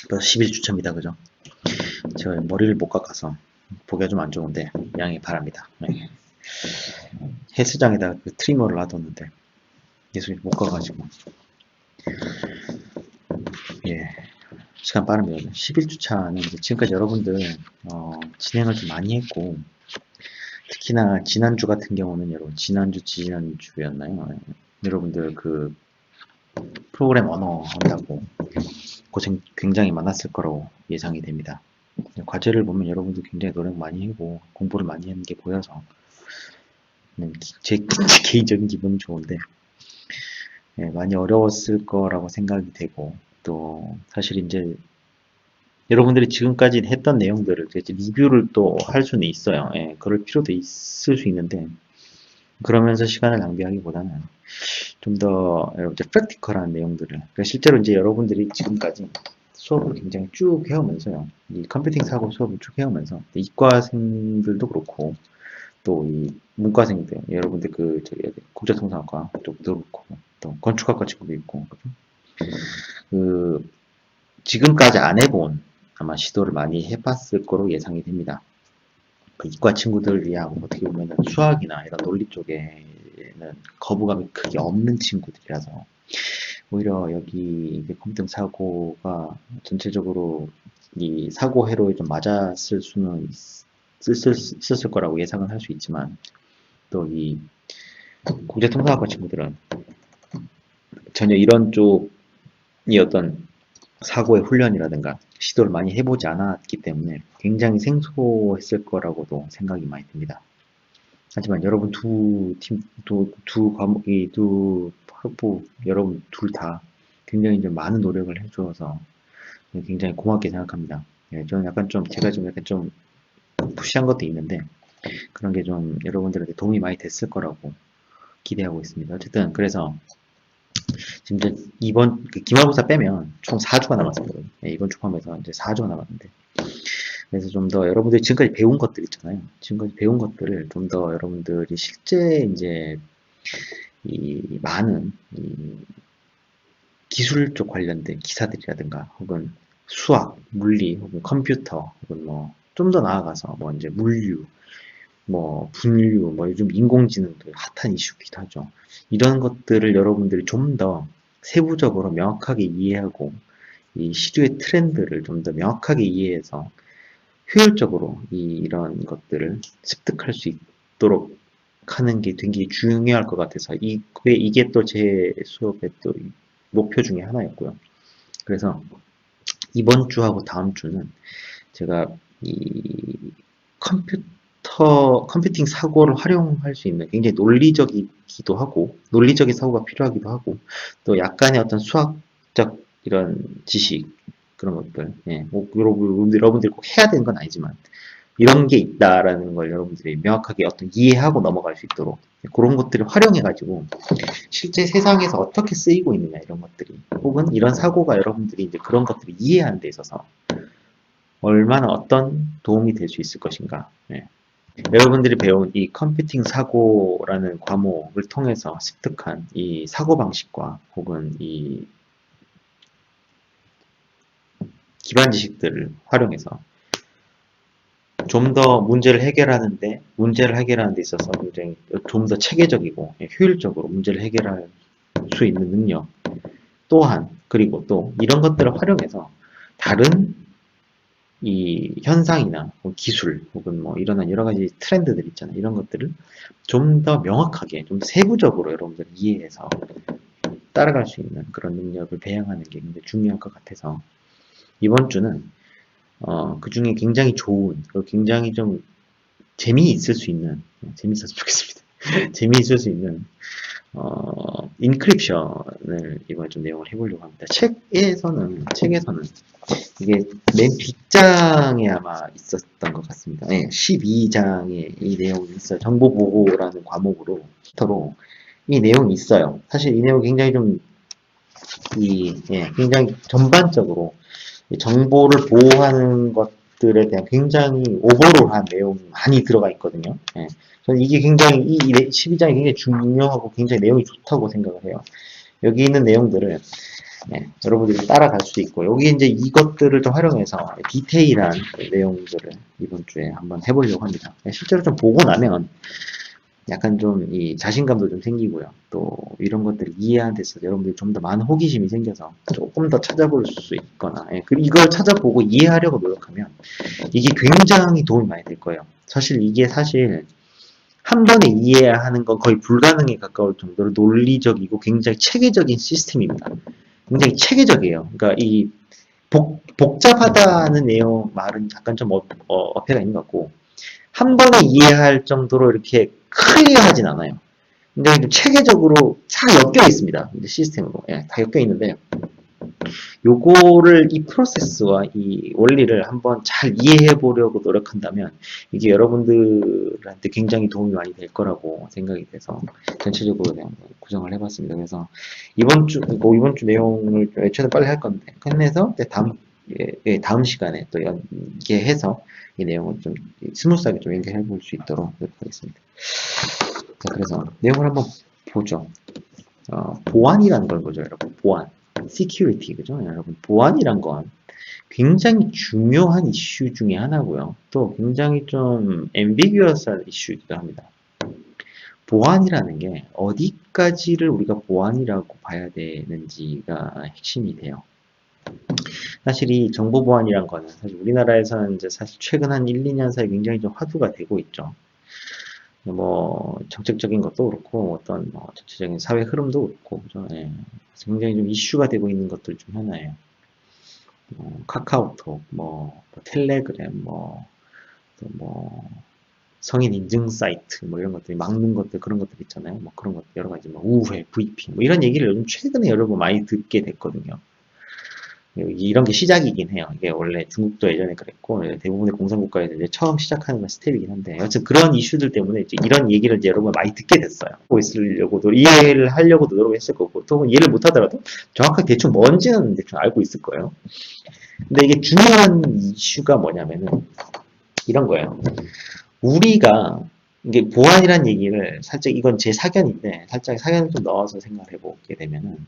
벌써 10일 주차입니다. 그죠? 제가 머리를 못 깎아서 보기가 좀 안 좋은데 양해 바랍니다. 네. 헬스장에다가 그 트리머를 놔뒀는데 계속 못 가가지고 예 시간 빠릅니다. 10일 주차는 이제 지금까지 여러분들 진행을 좀 많이 했고 특히나 지난주 같은 경우는 여러분 지난주였나요? 여러분들 그 프로그램 언어 한다고 고생 굉장히 많았을 거라고 예상이 됩니다. 과제를 보면 여러분들 굉장히 노력 많이 하고 공부를 많이 하는 게 보여서 제 개인적인 기분은 좋은데 많이 어려웠을 거라고 생각이 되고 또 사실 이제 여러분들이 지금까지 했던 내용들을 이제 리뷰를 또 할 수는 있어요. 그럴 필요도 있을 수 있는데 그러면서 시간을 낭비하기보다는 좀 더 여러분들 프랙티컬한 내용들을 그러니까 실제로 이제 여러분들이 지금까지 수업을 굉장히 쭉 해오면서요. 이 컴퓨팅 사고 수업을 쭉 해오면서 이과생들도 그렇고 또 이 문과생들 여러분들 그 저기 국제통상학과 쪽도 그렇고 또 건축학과 친구도 있고 그죠? 그 지금까지 안 해본 아마 시도를 많이 해봤을 거로 예상이 됩니다. 그 이과 친구들이야 어떻게 보면 수학이나 이런 논리 쪽에는 거부감이 크게 없는 친구들이라서 오히려 여기 컴퓨팅 사고가 전체적으로 이 사고 회로에 좀 맞았을 수는 있었을 거라고 예상은 할 수 있지만 또 이 국제통상학과 친구들은 전혀 이런 쪽이 어떤 사고의 훈련이라든가 시도를 많이 해보지 않았기 때문에 굉장히 생소했을 거라고도 생각이 많이 듭니다. 하지만 여러분 두 과목이 두 학부 여러분 둘 다 굉장히 좀 많은 노력을 해주어서 굉장히 고맙게 생각합니다. 저는 약간 좀 제가 좀 약간 좀 푸시한 것도 있는데 그런 게 좀 여러분들한테 도움이 많이 됐을 거라고 기대하고 있습니다. 어쨌든 그래서 지금 이제 이번 그 기말고사 빼면 총 4주가 남았습니다. 이번 주 포함해서 이제 4주가 남았는데 그래서 좀 더 여러분들이 지금까지 배운 것들 있잖아요. 지금까지 배운 것들을 좀 더 여러분들이 실제 이제 이 많은 이 기술 쪽 관련된 기사들이라든가 혹은 수학, 물리, 혹은 컴퓨터, 혹은 뭐 좀 더 나아가서 뭐 이제 물류, 뭐 분류, 뭐 요즘 인공지능도 핫한 이슈기도 하죠. 이런 것들을 여러분들이 좀 더 세부적으로 명확하게 이해하고 이 시류의 트렌드를 좀 더 명확하게 이해해서 효율적으로 이런 것들을 습득할 수 있도록 하는 게 되게 중요할 것 같아서 이게 또 제 수업의 또 목표 중에 하나였고요. 그래서 이번 주하고 다음 주는 제가 이 컴퓨팅 사고를 활용할 수 있는 굉장히 논리적이기도 하고 논리적인 사고가 필요하기도 하고 또 약간의 어떤 수학적 이런 지식 그런 것들 뭐 여러분들이 꼭 해야 되는 건 아니지만 이런 게 있다라는 걸 여러분들이 명확하게 어떤 이해하고 넘어갈 수 있도록 그런 것들을 활용해가지고 실제 세상에서 어떻게 쓰이고 있느냐 이런 것들이 혹은 이런 사고가 여러분들이 이제 그런 것들을 이해하는 데 있어서 얼마나 어떤 도움이 될 수 있을 것인가 여러분들이 배운 이 컴퓨팅 사고라는 과목을 통해서 습득한 이 사고방식과 혹은 이 기반 지식들을 활용해서 좀 더 문제를 해결하는 데 있어서 굉장히 좀 더 체계적이고 효율적으로 문제를 해결할 수 있는 능력 또한 그리고 또 이런 것들을 활용해서 다른 이 현상이나 기술 혹은 뭐 일어난 여러 가지 트렌드들 있잖아요. 이런 것들을 좀 더 명확하게 좀 세부적으로 여러분들 이해해서 따라갈 수 있는 그런 능력을 배양하는 게 굉장히 중요할 것 같아서 이번 주는 그 중에 굉장히 좋은 굉장히 좀 재미있을 수 있는 재미있었으면 좋겠습니다. 재미있을 수 있는 인크립션을 이번에 좀 내용을 해보려고 합니다. 책에서는 이게 맨 뒷장에 아마 있었던 것 같습니다. 12장에 이 내용이 있어요. 정보보호라는 과목으로 히터로 이 내용이 있어요. 사실 이 내용이 굉장히 굉장히 전반적으로 정보를 보호하는 것들에 대한 굉장히 오버롤한 내용이 많이 들어가 있거든요. 저는 이게 굉장히 이 12장이 굉장히 중요하고 굉장히 내용이 좋다고 생각을 해요. 여기 있는 내용들을 여러분들이 따라갈 수 있고, 여기 이제 이것들을 좀 활용해서 디테일한 내용들을 이번 주에 한번 해보려고 합니다. 실제로 좀 보고 나면 약간 좀 이 자신감도 좀 생기고요. 또 이런 것들을 이해하는 데서 여러분들이 좀 더 많은 호기심이 생겨서 조금 더 찾아볼 수 있거나, 그리고 이걸 찾아보고 이해하려고 노력하면 이게 굉장히 도움이 많이 될 거예요. 이게 사실 한 번에 이해하는 건 거의 불가능에 가까울 정도로 논리적이고 굉장히 체계적인 시스템입니다. 굉장히 체계적이에요. 그러니까 이 복잡하다는 내용 말은 약간 좀 어폐가 있는 것 같고, 한 번에 이해할 정도로 이렇게 클리어하진 않아요. 굉장히 좀 체계적으로 다 엮여 있습니다. 시스템으로. 다 엮여 있는데, 요거를 이 프로세스와 이 원리를 한번 잘 이해해 보려고 노력한다면 이게 여러분들한테 굉장히 도움이 많이 될 거라고 생각이 돼서 전체적으로 그냥 구성을 해봤습니다. 그래서 이번 주 내용을 최대한 빨리 할 건데 끝내서 다음 시간에 또 연계해서 이 내용을 좀 스무스하게 좀 연결해 볼 수 있도록 노력하겠습니다. 자, 그래서 내용을 한번 보죠. 보안이라는 걸 보죠, 여러분. 보안. security, 그죠? 여러분, 보안이란 건 굉장히 중요한 이슈 중에 하나고요. 또 굉장히 좀 ambiguous한 이슈이기도 합니다. 보안이라는 게 어디까지를 우리가 보안이라고 봐야 되는지가 핵심이 돼요. 사실 이 정보 보안이란 거는 사실 우리나라에서는 이제 사실 최근 한 1, 2년 사이 굉장히 좀 화두가 되고 있죠. 뭐 정책적인 것도 그렇고 어떤 전체적인 사회 흐름도 그렇고, 그죠? 굉장히 좀 이슈가 되고 있는 것들 중 하나예요. 카카오톡, 텔레그램, 또 성인 인증 사이트, 이런 것들이 막는 것들, 그런 것들 있잖아요. 그런 것들, 여러 가지, 우회, VP, 이런 얘기를 요즘 최근에 여러분 많이 듣게 됐거든요. 이런 게 시작이긴 해요. 이게 원래 중국도 예전에 그랬고, 대부분의 공산국가에서 이제 처음 시작하는 건 스텝이긴 한데, 여튼 그런 이슈들 때문에 이제 이런 얘기를 이제 여러분 많이 듣게 됐어요. 하고 있으려고도, 이해를 하려고도 노력했을 거고, 또 이해를 못 하더라도 정확하게 대충 뭔지는 대충 알고 있을 거예요. 근데 이게 중요한 이슈가 뭐냐면은, 이런 거예요. 우리가, 이게 보안이란 얘기를 살짝, 이건 제 사견인데, 살짝 사견을 좀 넣어서 생각을 해보게 되면은,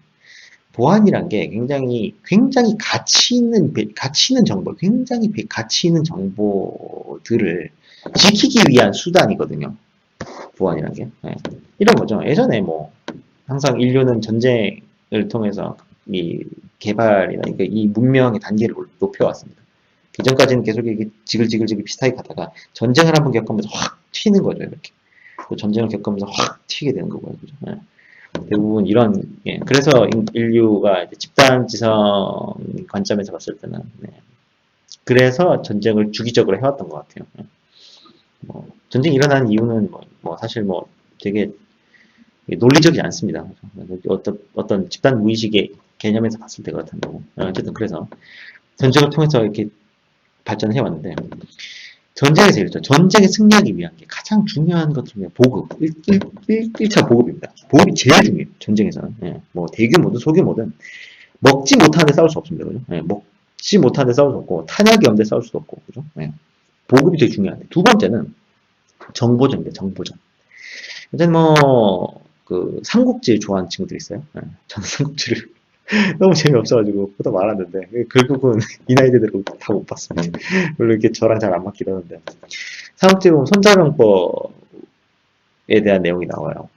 보안이란 게 굉장히 가치 있는 정보, 굉장히 가치 있는 정보들을 지키기 위한 수단이거든요. 보안이란 게. 이런 거죠. 예전에 항상 인류는 전쟁을 통해서 이 개발이나 이 문명의 단계를 높여왔습니다. 그전까지는 계속 이게 지글지글 비슷하게 가다가 전쟁을 한번 겪으면서 확 튀는 거죠, 이렇게. 또 전쟁을 겪으면서 확 튀게 되는 거고요. 그죠? 대부분 그래서 인류가 집단지성 관점에서 봤을 때는, 그래서 전쟁을 주기적으로 해왔던 것 같아요. 전쟁이 일어나는 이유는 사실 되게 논리적이지 않습니다. 어떤 집단 무의식의 개념에서 봤을 때 같은 거고. 어쨌든 그래서 전쟁을 통해서 이렇게 발전해 왔는데, 전쟁에서 이렇죠. 전쟁에 승리하기 위한 게 가장 중요한 것 중에 보급. 1차 보급입니다. 보급이 제일 중요해요. 전쟁에서는. 대규모든 소규모든 먹지 못하는데 싸울 수 없습니다. 그죠? 먹지 못하는데 싸울 수 없고, 탄약이 없는데 싸울 수도 없고, 그죠? 보급이 되게 중요한데. 두 번째는 정보전입니다. 정보전. 일단 삼국지 좋아하는 친구들 있어요? 저는 삼국지를 너무 재미없어가지고 보다 말았는데 결국은 이 나이 대로 다 못 봤습니다. 물론 이렇게 저랑 잘 안 맞기도 하는데, 삼국지 보면 손자병법에 대한 내용이 나와요.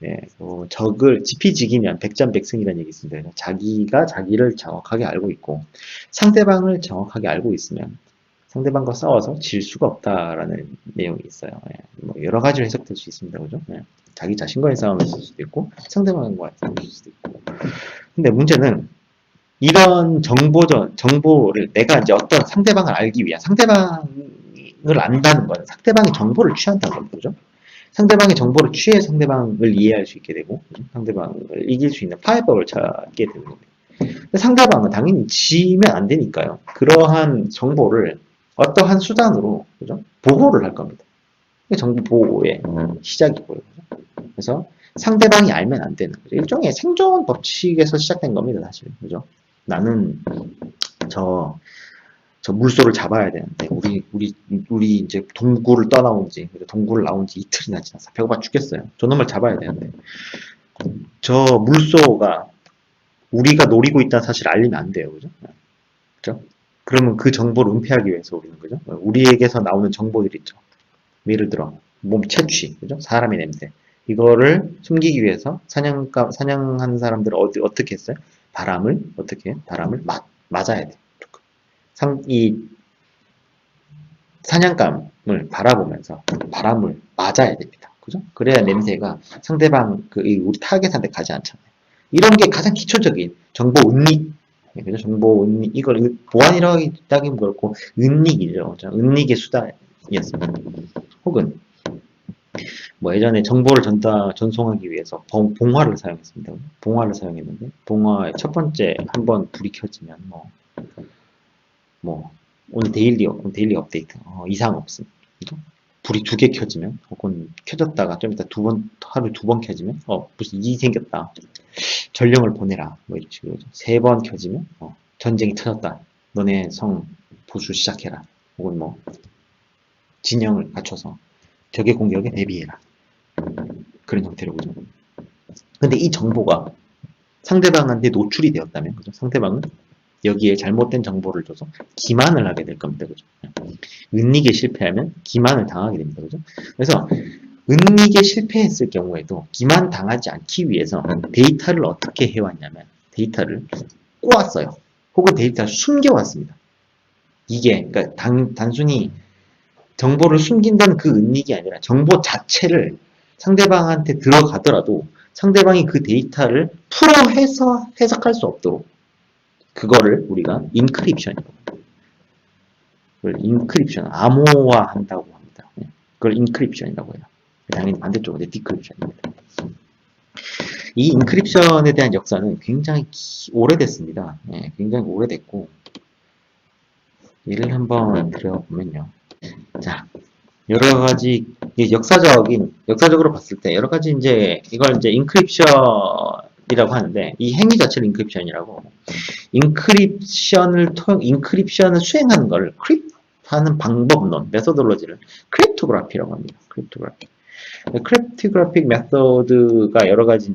적을 지피지기면 백전백승이라는 얘기 있습니다. 자기가 자기를 정확하게 알고 있고 상대방을 정확하게 알고 있으면 상대방과 싸워서 질 수가 없다라는 내용이 있어요. 여러 가지로 해석될 수 있습니다. 그죠? 자기 자신과의 싸움을 쓸 수도 있고 상대방과의 싸움을 쓸 수도 있고. 근데 문제는 이런 정보를 내가 이제 어떤 상대방을 알기 위한, 상대방을 안다는 건 상대방의 정보를 취한다는 거죠. 그죠? 상대방의 정보를 취해 상대방을 이해할 수 있게 되고, 상대방을 이길 수 있는 파해법을 찾게 되는 겁니다. 근데 상대방은 당연히 지면 안 되니까요. 그러한 정보를 어떠한 수단으로, 그죠? 보호를 할 겁니다. 정보 보호의 시작이고요. 그죠? 그래서 상대방이 알면 안 되는 거죠. 일종의 생존 법칙에서 시작된 겁니다, 사실. 그죠? 나는 저 물소를 잡아야 되는데, 우리 이제 동굴을 떠나온 지, 동굴을 나온 지 이틀이나 지났어. 배고파 죽겠어요. 저놈을 잡아야 되는데, 저 물소가 우리가 노리고 있다는 사실을 알리면 안 돼요. 그죠? 그죠? 그러면 그 정보를 은폐하기 위해서 우리는, 그죠? 우리에게서 나오는 정보들 있죠. 예를 들어, 몸 채취, 그죠? 사람의 냄새. 이거를 숨기기 위해서 사냥한 사람들은 어떻게 했어요? 바람을 맞아야 돼. 이 사냥감을 바라보면서 바람을 맞아야 됩니다. 그죠? 그래야 냄새가 상대방, 우리 타겟한테 가지 않잖아요. 이런 게 가장 기초적인 정보 은닉. 그죠? 정보 은닉, 이걸 보안이라기보다는 그렇고, 은닉이죠. 은닉의 수단이었습니다. 혹은, 뭐 예전에 정보를 전송하기 위해서 봉화를 사용했습니다. 봉화를 사용했는데, 봉화의 첫 번째 한번 불이 켜지면, 오늘 데일리 업데이트, 이상 없음. 그죠? 불이 2개 켜지면, 혹은 켜졌다가 좀 이따 하루에 2번 켜지면, 무슨 일이 생겼다. 전령을 보내라. 뭐 이런 식으로. 3번 켜지면, 전쟁이 터졌다. 너네 성 보수 시작해라. 혹은 진영을 갖춰서 적의 공격에 대비해라. 그런 형태로, 그죠? 근데 이 정보가 상대방한테 노출이 되었다면, 그죠? 상대방은 여기에 잘못된 정보를 줘서 기만을 하게 될 겁니다. 그죠? 은닉에 실패하면 기만을 당하게 됩니다. 그죠? 그래서 은닉에 실패했을 경우에도 기만 당하지 않기 위해서 데이터를 어떻게 해왔냐면 데이터를 꼬았어요. 혹은 데이터를 숨겨왔습니다. 이게 그러니까 단순히 정보를 숨긴다는 그 은닉이 아니라 정보 자체를 상대방한테 들어가더라도 상대방이 그 데이터를 풀어 해석할 수 없도록 그거를 우리가 인크립션, 암호화한다고 합니다. 그걸 인크립션이라고 해요. 당연히 반대쪽은 디크립션입니다. 이 인크립션에 대한 역사는 굉장히 오래됐습니다. 굉장히 오래됐고 예를 한번 들어보면요. 자, 여러 가지 역사적으로 봤을 때 여러 가지 이걸 인크립션이라고 하는데 이 행위 자체를 인크립션이라고 인크립션을 수행하는 걸 크립하는 방법론, 메소돌로지를 크립토그래피라고 합니다. 크립토그래픽 메소드가 여러 가지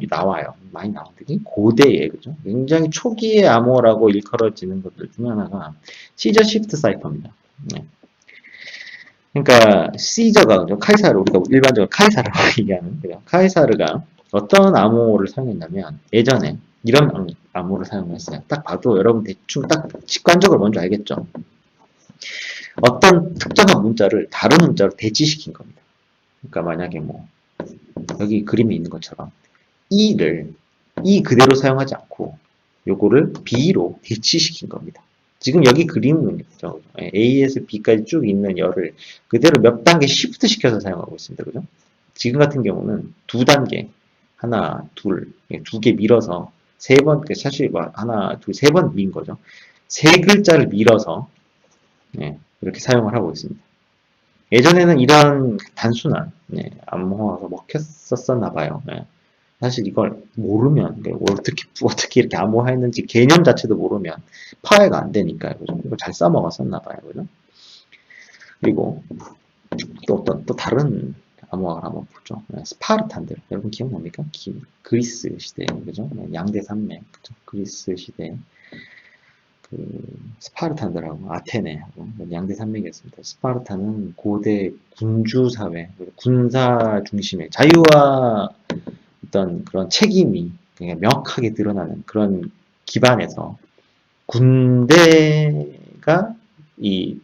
나와요. 많이 나오는데 고대에 그죠? 굉장히 초기의 암호라고 일컬어지는 것들 중에 하나가 시저 시프트 사이퍼입니다. 네. 그러니까 시저가 카이사르 우리가 일반적으로 카이사르라고 얘기하는 카이사르가 어떤 암호를 사용했냐면 예전에 이런 암호를 사용했어요. 딱 봐도 여러분 대충 딱 직관적으로 뭔지 알겠죠? 어떤 특정한 문자를 다른 문자로 대치시킨 겁니다. 그러니까 만약에 여기 그림에 있는 것처럼 E를 E 그대로 사용하지 않고 요거를 B로 대치시킨 겁니다. 지금 여기 그림은 A에서 B까지 쭉 있는 열을 그대로 몇 단계 시프트 시켜서 사용하고 있습니다. 그죠? 지금 같은 경우는 2단계, 하나, 둘, 2개 밀어서 3번, 사실 하나, 둘, 3번 민 거죠. 3글자를 밀어서 이렇게 사용을 하고 있습니다. 예전에는 이런 단순한 암호화가 먹혔었나 봐요. 사실 이걸 모르면 어떻게 이렇게 암호화했는지 개념 자체도 모르면 파괴가 안 되니까요. 그죠? 이걸 잘 써먹었었나 봐요. 그죠? 그리고 또 다른 암호화를 한번 보죠. 스파르탄들 여러분 기억납니까? 그리스 시대 그죠? 양대 산맥 그죠? 그리스 시대 스파르탄들하고 아테네하고 양대 산맥이었습니다. 스파르타는 고대 군주 사회, 군사 중심의 자유와 어떤 그런 책임이 명확하게 드러나는 그런 기반에서 군대가 이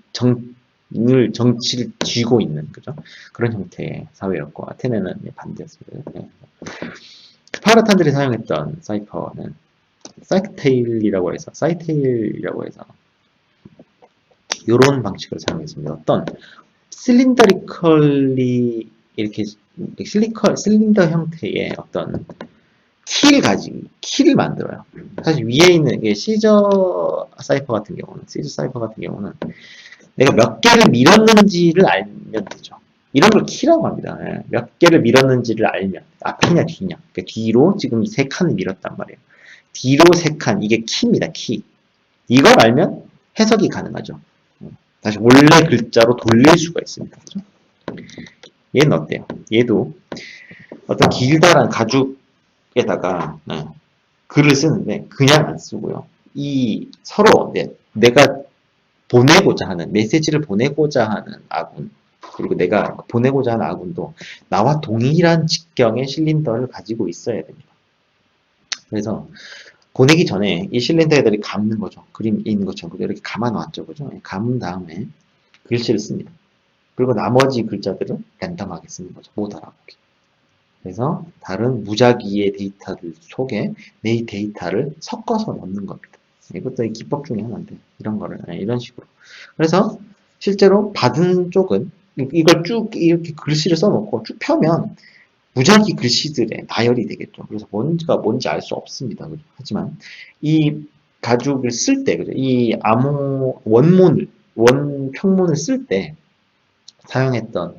정치를 쥐고 있는 그죠? 그런 형태의 사회였고 아테네는 반대였습니다. 스파르탄들이 사용했던 사이퍼는 사이테일이라고 해서 이런 방식을 사용했습니다. 어떤 실린더리컬리 이렇게 실린더 형태의 어떤 키를 만들어요. 사실 위에 있는 게 시저 사이퍼 같은 경우는 내가 몇 개를 밀었는지를 알면 되죠. 이런 걸 키라고 합니다. 몇 개를 밀었는지를 알면 앞이냐 뒤냐. 그러니까 뒤로 지금 3칸을 밀었단 말이에요. 뒤로 3칸 이게 키입니다. 키. 이걸 알면 해석이 가능하죠. 다시 원래 글자로 돌릴 수가 있습니다. 그렇죠? 얘는 어때요? 얘도 어떤 길다란 가죽에다가 글을 쓰는데 그냥 안 쓰고요. 이 서로 내가 보내고자 하는 메시지를 보내고자 하는 아군 그리고 내가 보내고자 하는 아군도 나와 동일한 직경의 실린더를 가지고 있어야 됩니다. 그래서 보내기 전에 이 실린더 애들이 감는 거죠. 그림 있는 것처럼 이렇게 감아 놨죠, 그죠? 감은 다음에 글씨를 씁니다. 그리고 나머지 글자들은 랜덤하게 쓰는 거죠. 못 알아보게. 그래서 다른 무작위의 데이터들 속에 내 데이터를 섞어서 넣는 겁니다. 이것도 기법 중에 하나인데 이런 거를 이런 식으로. 그래서 실제로 받은 쪽은 이걸 쭉 이렇게 글씨를 써놓고 쭉 펴면 무작위 글씨들의 나열이 되겠죠. 그래서 뭔지 알 수 없습니다. 그죠? 하지만 이 가죽을 쓸 때, 그죠? 이 암호 원평문을 쓸 때 사용했던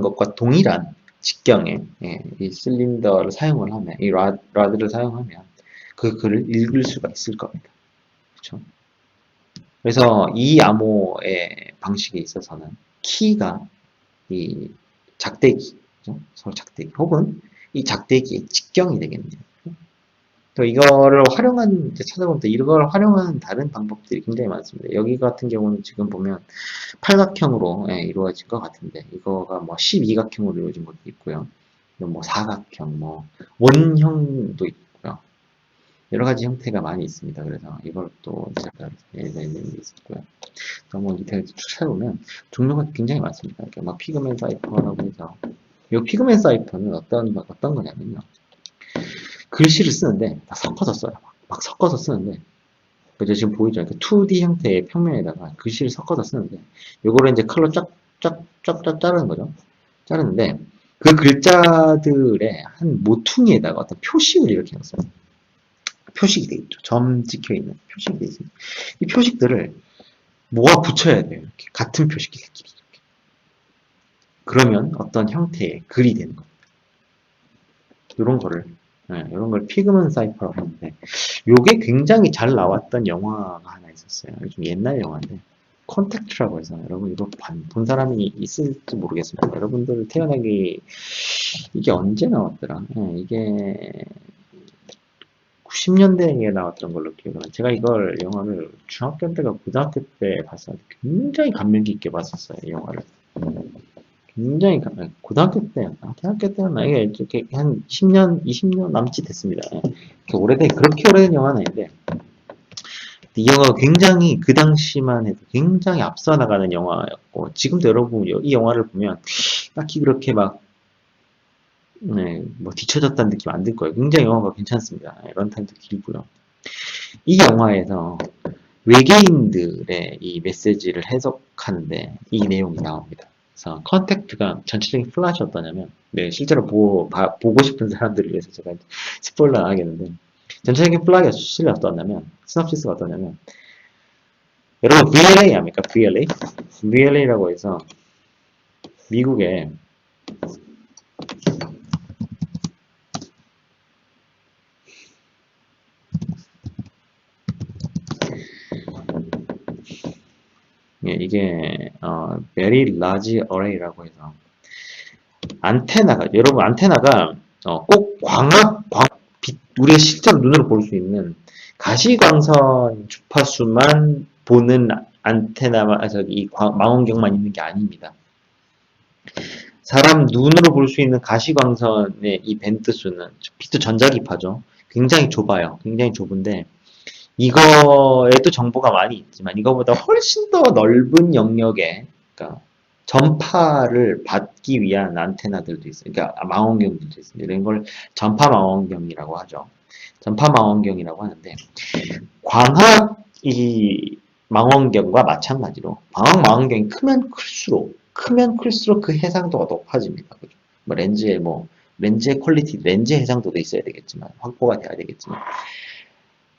것과 동일한 직경의 이 실린더를 사용을 하면, 이 라드를 사용하면 그 글을 읽을 수가 있을 겁니다. 그렇죠? 그래서 이 암호의 방식에 있어서는 키가 이 작대기, 그죠? 서로 작대기, 혹은 이 작대기의 직경이 되겠네요. 또 이거를 활용한, 찾아보면 이걸 활용하는 다른 방법들이 굉장히 많습니다. 여기 같은 경우는 지금 보면 팔각형으로 이루어진 것 같은데, 이거가 뭐 12각형으로 이루어진 것도 있고요. 뭐 사각형, 뭐 원형도 있고요. 여러 가지 형태가 많이 있습니다. 그래서 이걸 또 제가 내는 게 있었고요. 너무 디테일 찾아보면 종류가 굉장히 많습니다. 이렇게 막 피그맨 사이퍼라고 해서, 이 피그맨 사이퍼는 어떤 거냐면요. 글씨를 쓰는데 다 섞어서 써요. 막 섞어서 쓰는데, 그죠? 지금 보이죠? 이렇게 2D 형태의 평면에다가 글씨를 섞어서 쓰는데, 요거를 이제 칼로 쫙쫙쫙쫙 자르는 거죠. 자르는데, 그 글자들의 한 모퉁이에다가 어떤 표식을 이렇게 넣었어요. 표식이 되어 있죠. 점 찍혀 있는 표식이 되어 있습니다. 이 표식들을 모아 붙여야 돼요. 이렇게 같은 표식들끼리 이렇게. 그러면 어떤 형태의 글이 되는 겁니다. 이런 걸 피그먼 사이퍼라고 하는데, 요게 굉장히 잘 나왔던 영화가 하나 있었어요. 좀 옛날 영화인데, 컨택트라고 해서, 여러분 이거 본 사람이 있을지 모르겠습니다. 여러분들 태어나기, 이게 언제 나왔더라? 이게 90년대에 나왔던 걸로 기억을 해요. 제가 이걸 영화를 중학교 때가 고등학교 때 봤어요. 굉장히 감명 깊게 봤었어요, 이 영화를. 굉장히 고등학교 때였나? 대학교 때였나? 이게 이렇게 한 10년, 20년 남짓 됐습니다. 그렇게 오래된 영화는 아닌데, 이 영화가 굉장히 그 당시만 해도 굉장히 앞서 나가는 영화였고, 지금도 여러분 이 영화를 보면 딱히 그렇게 막 뭐 뒤쳐졌다는 느낌 안 들 거예요. 굉장히 영화가 괜찮습니다. 런타임도 길고요. 이 영화에서 외계인들의 이 메시지를 해석하는데 이 내용이 나옵니다. 그래서 컨택트가 전체적인 플롯이 어떠냐면, 실제로 보고 싶은 사람들을 위해서 제가 스포일러 안 하겠는데, 전체적인 플롯이 어떠냐면, 시놉시스가 어떠냐면, 여러분 VLA 압니까? VLA? VLA라고 해서 미국의 이게 Very Large Array라고 해서 여러분 안테나가 꼭 우리가 실제로 눈으로 볼 수 있는 가시광선 주파수만 보는 망원경만 있는 게 아닙니다. 사람 눈으로 볼 수 있는 가시광선의 이 밴드 수는 비트 전자기파죠. 굉장히 좁아요. 굉장히 좁은데 이거에도 정보가 많이 있지만 이거보다 훨씬 더 넓은 영역에, 그러니까 전파를 받기 위한 안테나들도 있어요. 그러니까 망원경들도 있습니다. 이런 걸 전파 망원경이라고 하죠. 전파 망원경이라고 하는데, 광학 이 망원경과 마찬가지로 광학 망원경이 크면 클수록 그 해상도가 높아집니다. 그죠? 렌즈의 퀄리티, 렌즈 해상도도 있어야 되겠지만, 확보가 돼야 되겠지만,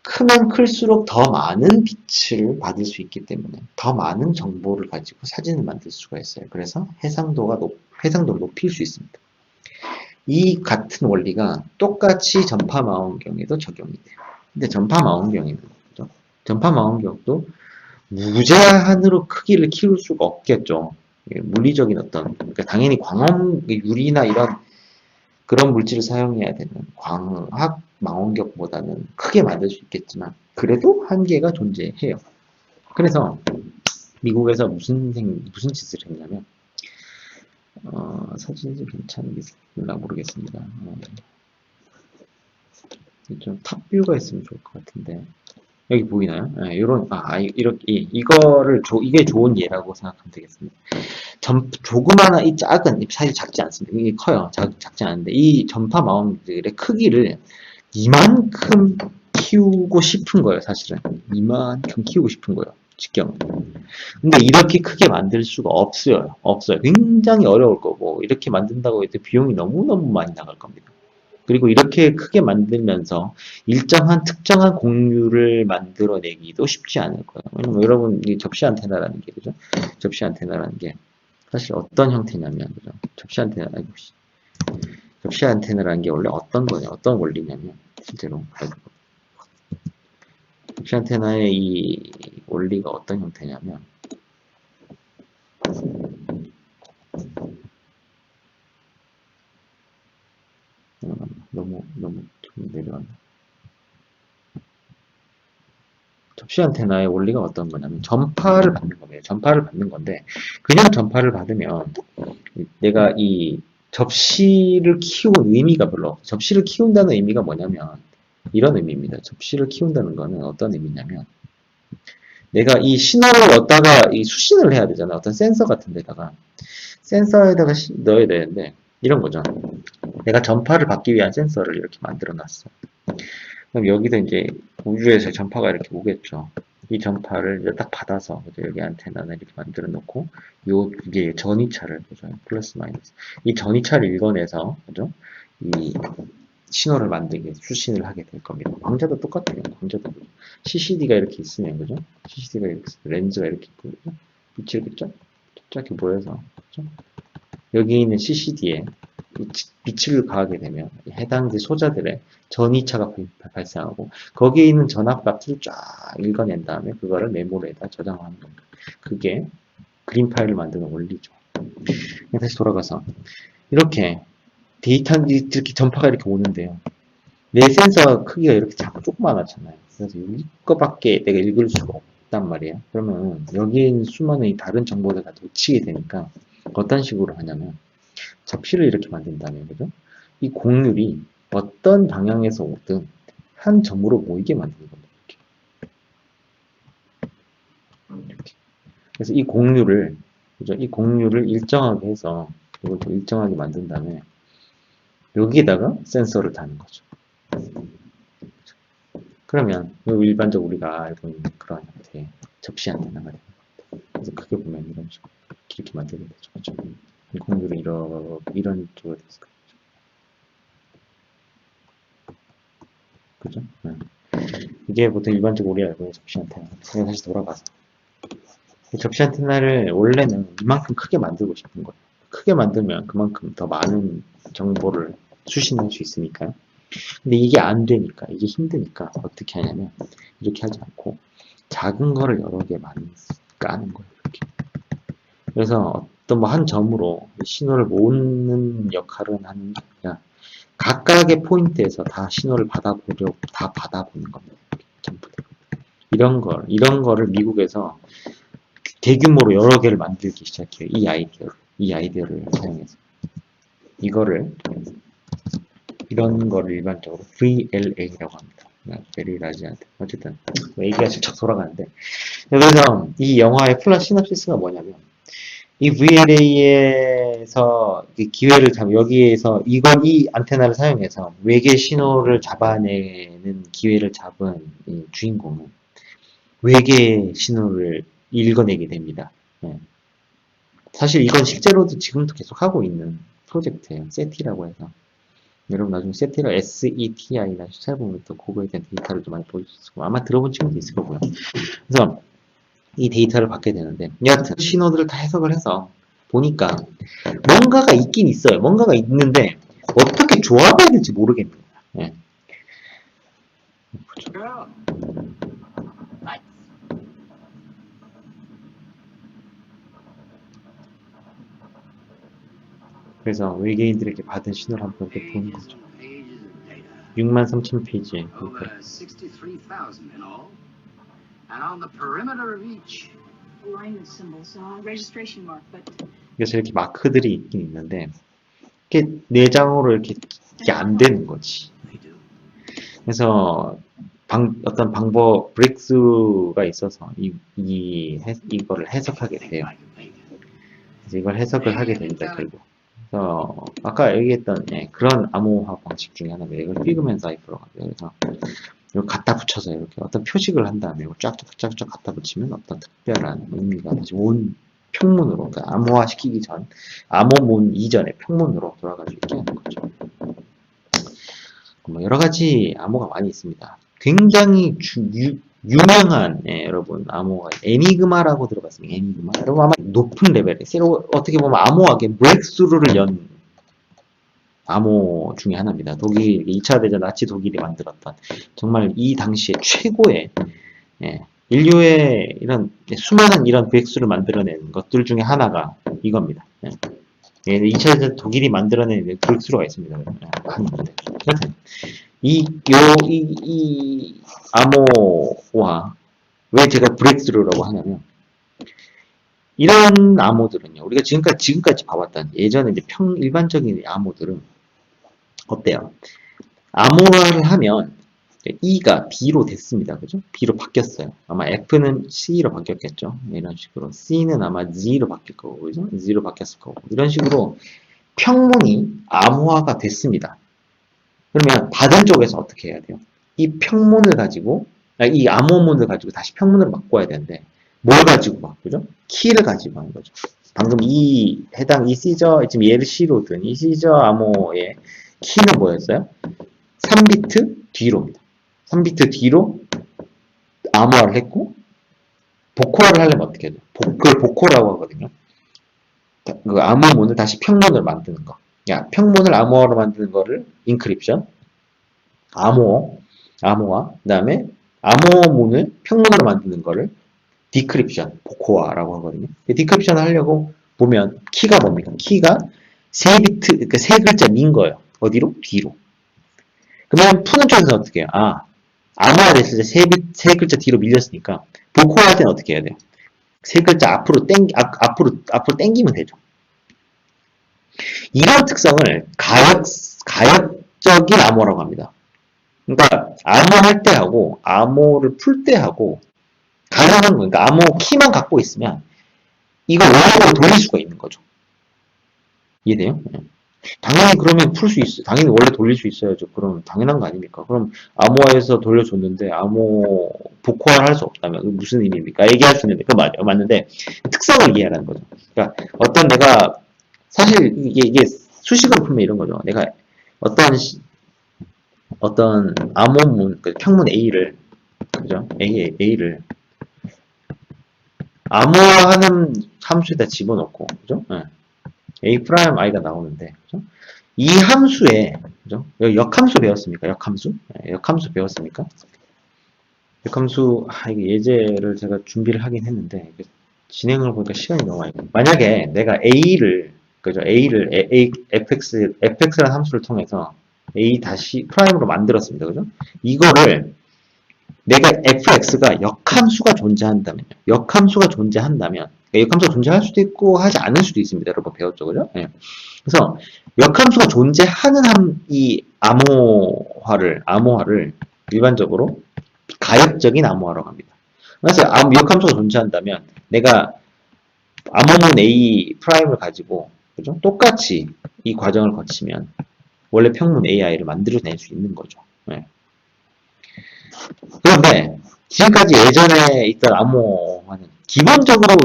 크면 클수록 더 많은 빛을 받을 수 있기 때문에 더 많은 정보를 가지고 사진을 만들 수가 있어요. 그래서 해상도를 높일 수 있습니다. 이 같은 원리가 똑같이 전파 망원경에도 적용이 돼요. 근데 전파 망원경도 무제한으로 크기를 키울 수가 없겠죠. 물리적인 그러니까 당연히 광원, 유리나 이런 그런 물질을 사용해야 되는 광학 망원경보다는 크게 만들 수 있겠지만 그래도 한계가 존재해요. 그래서 미국에서 무슨 짓을 했냐면 사진이 좀 괜찮은지 모르겠습니다. 좀 탑뷰가 있으면 좋을 것 같은데 여기 보이나요? 네, 이렇게 이게 좋은 예라고 생각하면 되겠습니다. 조그마한 이 작은 사실 작지 않습니다. 이게 커요. 작지 않은데 이 전파 망원들의 크기를 이만큼 키우고 싶은 거예요. 사실은 이만큼 키우고 싶은 거예요. 직경. 근데 이렇게 크게 만들 수가 없어요. 굉장히 어려울 거고 이렇게 만든다고 해도 비용이 너무너무 많이 나갈 겁니다. 그리고 이렇게 크게 만들면서 일정한 특정한 공유를 만들어내기도 쉽지 않을 거예요. 왜냐면 여러분 이 접시 안테나라는 게 그죠? 접시 안테나라는 게 사실 어떤 형태냐면 그죠? 접시 안테나라는 게 원래 어떤 거냐? 어떤 원리냐면 실제로 접시 안테나의 이 원리가 어떤 형태냐면 너무 좀 내려왔나? 접시 안테나의 원리가 어떤 거냐면 전파를 받는 겁니다. 전파를 받는 건데 그냥 전파를 받으면 내가 이 접시를 키운 의미가 별로 없어요. 접시를 키운다는 의미가 뭐냐면 이런 의미입니다. 접시를 키운다는 거는 어떤 의미냐면 내가 이 신호를 얻다가 이 수신을 해야 되잖아. 어떤 센서 같은 데다가 센서에다가 넣어야 되는데 이런 거죠. 내가 전파를 받기 위한 센서를 이렇게 만들어 놨어. 그럼 여기서 이제 우주에서 전파가 이렇게 오겠죠. 이 전파를 이제 딱 받아서 여기 안테나를 이렇게 만들어 놓고 이게 전이차를 그죠? 플러스 마이너스 이 전이차를 읽어내서 그죠? 이 신호를 만들게 수신을 하게 될 겁니다. 광자도 똑같아요. 광자도 CCD가 이렇게 있으면 그죠? CCD가 이렇게 렌즈가 이렇게 있고 그죠? 빛이 이렇게 쫙 이렇게 보여서 그죠? 여기 있는 CCD에 빛을 가하게 되면 해당 소자들의 전이차가 발생하고 거기에 있는 전압값을 쫙 읽어낸 다음에 그거를 메모리에다 저장하는 겁니다. 그게 그림 파일을 만드는 원리죠. 다시 돌아가서 이렇게 이렇게 전파가 이렇게 오는데요. 내 센서 크기가 이렇게 작고 조그만하잖아요. 그래서 여기 거밖에 내가 읽을 수가 없단 말이에요. 그러면 여기에 있는 수많은 다른 정보들 다 놓치게 되니까 어떤 식으로 하냐면 접시를 이렇게 만든다면 그죠? 이 곡률이 어떤 방향에서 오든 한 점으로 모이게 만드는 겁니다. 이렇게. 그래서 이 곡률을 그죠? 이 곡률을 일정하게 해서 이걸 또 일정하게 만든 다음에 여기에다가 센서를 다는 거죠. 그러면 일반적으로 우리가 알고 있는 그런 형태의 접시 안테나가 되는 겁니다. 그래서 크게 보면 이런 식으로 이렇게 만들게 되죠. 그죠? 이 곡률이 이런 쪽으로 됐을 거예요. 그죠? 네. 이게 보통 일반적으로 우리가 알고 있는 접시 안테나. 그래서 다시 돌아가서 접시 안테나를 원래는 이만큼 크게 만들고 싶은 거예요. 크게 만들면 그만큼 더 많은 정보를 수신할 수 있으니까요. 근데 이게 안 되니까, 이게 힘드니까 어떻게 하냐면 이렇게 하지 않고 작은 거를 여러 개 많이 까는 거예요. 이렇게. 그래서 어떤 뭐 한 점으로 신호를 모으는 역할은 하는 게 아니라 각각의 포인트에서 다 신호를 다 받아보는 겁니다. 이런 거를 미국에서 대규모로 여러 개를 만들기 시작해요. 이 아이디어를 사용해서. 이런 거를 일반적으로 VLA라고 합니다. Very Large Antenna. 어쨌든, 얘기가 슬쩍 돌아가는데. 그래서 이 영화의 플롯 시놉시스가 뭐냐면, 이 VLA에서 여기에서 이 안테나를 사용해서 외계 신호를 잡아내는 기회를 잡은 이 주인공은 외계 신호를 읽어내게 됩니다. 네. 사실 이건 실제로도 지금도 계속 하고 있는 프로젝트예요. 세티라고 해서. 여러분 나중에 세티를 SETI나 찾아보면 또 그거에 대한 데이터를 좀 많이 보여줄 수 있고 아마 들어본 친구도 있을 거고요. 그래서 이 데이터를 받게 되는데 여하튼 신호들을 다 해석을 해서 보니까 뭔가가 있긴 있어요. 뭔가가 있는데 어떻게 조합해야 될지 모르겠는 거야. 예. 그래서 외계인들에게 받은 신호를 한번 이렇게 보는 거죠. 63,000페이지에 Over 63,000 in all. And on the perimeter of each. alignment symbols, registration mark, but 그래서 이렇게 마크들이 있긴 있는데 이게 내장으로 이렇게 안 되는 거지. They do. 그래서 어떤 방법 브레이크스루가 있어서 이거를 해석하게 돼요. 그래서 이걸 해석을 하게 됩니다. 결국. 그래서 아까 얘기했던 그런 암호화 방식 중에 하나가 이걸 피그먼트 사이퍼라고 합니다. 그래서 이걸 갖다 붙여서 이렇게 어떤 표식을 한 다음에 이걸 쫙쫙쫙쫙 갖다 붙이면 어떤 특별한 의미가 다시 온 평문으로, 그러니까 암호화 시키기 전, 암호문 이전의 평문으로 돌아가지고 있게 하는 거죠. 뭐 여러 가지 암호가 많이 있습니다. 굉장히 유명한 여러분 암호가 에니그마라고 들어봤습니다. 에니그마. 여러분 아마 높은 레벨에 새로 어떻게 보면 암호학의 브레이크스루를 연 암호 중에 하나입니다. 독일 2차 대전 나치 독일이 만들었던 정말 이 당시에 최고의 인류의 이런 수많은 이런 브레이크스루를 만들어낸 것들 중에 하나가 이겁니다. 2차 대전 독일이 만들어낸 브레이크스루가 있습니다. 하여튼 이 암호와 왜 제가 브레이크스루라고 하냐면 이런 암호들은요. 우리가 지금까지 봐왔던 예전에 이제 일반적인 암호들은 어때요? 암호화를 하면 E가 B로 됐습니다. 그죠? B로 바뀌었어요. 아마 F는 C로 바뀌었겠죠. 이런 식으로. C는 아마 Z로 바뀔 거고, 그죠? Z로 바뀌었을 거고. 이런 식으로 평문이 암호화가 됐습니다. 그러면 받은 쪽에서 어떻게 해야 돼요? 이 평문을 가지고, 이 암호문을 가지고 다시 평문으로 바꿔야 되는데, 뭘 가지고 바꾸죠? 키를 가지고 하는 거죠. 방금 이 시저, 지금 얘를 C로 든 이 시저 암호의 키는 뭐였어요? 3비트 뒤로입니다. 3비트 뒤로 암호화를 했고, 복호화를 하려면 어떻게 해야 돼요? 그걸 복호라고 하거든요. 그 암호문을 다시 평문으로 만드는 거. 평문을 암호화로 만드는 거를 인크립션, 암호화, 그 다음에 암호문을 평문으로 만드는 거를 디크립션, 복호화라고 하거든요. 디크립션을 하려고 보면 키가 뭡니까? 키가 3비트, 그러니까 3글자 민 거예요. 어디로? 뒤로. 그러면 푸는 쪽에서 어떻게 해요? 암호화 됐을 때 3글자 뒤로 밀렸으니까 복호할 때는 어떻게 해야 돼요? 3글자 앞으로 땡기면 되죠. 이런 특성을 가역적인 암호라고 합니다. 그러니까 암호할 때 하고 암호를 풀 때 하고 가능한 거니까 암호 키만 갖고 있으면 이걸 원래대로 돌릴 수가 있는 거죠. 이해돼요? 당연히 그러면 풀 수 있어요. 당연히 원래 돌릴 수 있어야죠. 그럼 당연한 거 아닙니까? 그럼 암호화해서 돌려줬는데 암호 복호화를 할 수 없다면 무슨 의미입니까? 얘기할 수 있는데 그거 맞는데 특성을 이해하라는 거죠. 그러니까 어떤 내가 사실 이게 수식을 풀면 이런 거죠. 내가 어떤 암호문 평문 A를 그죠? A를 암호화하는 함수에다 집어넣고 그죠? A 프라임 i가 나오는데 그죠? 이 함수에 그죠? 역함수 배웠습니까? 역함수? 역함수 배웠습니까? 역함수 이게 예제를 제가 준비를 하긴 했는데 진행을 보니까 시간이 너무 많이 걸려요. 만약에 내가 A를 그죠? fx라는 함수를 통해서 A 다시 프라임으로 만들었습니다. 그죠? 이거를 내가 fx가 역함수가 존재한다면요. 역함수가 존재한다면 역함수가 존재할 수도 있고 하지 않을 수도 있습니다. 여러분 배웠죠, 그죠? 네. 그래서 역함수가 존재하는 이 암호화를 일반적으로 가역적인 암호화라고 합니다. 그래서 역함수가 존재한다면 내가 암호문 A 프라임을 가지고 그죠? 똑같이 이 과정을 거치면 원래 평문 AI를 만들어낼 수 있는 거죠. 네. 그런데 지금까지 예전에 있던 암호화는 기본적으로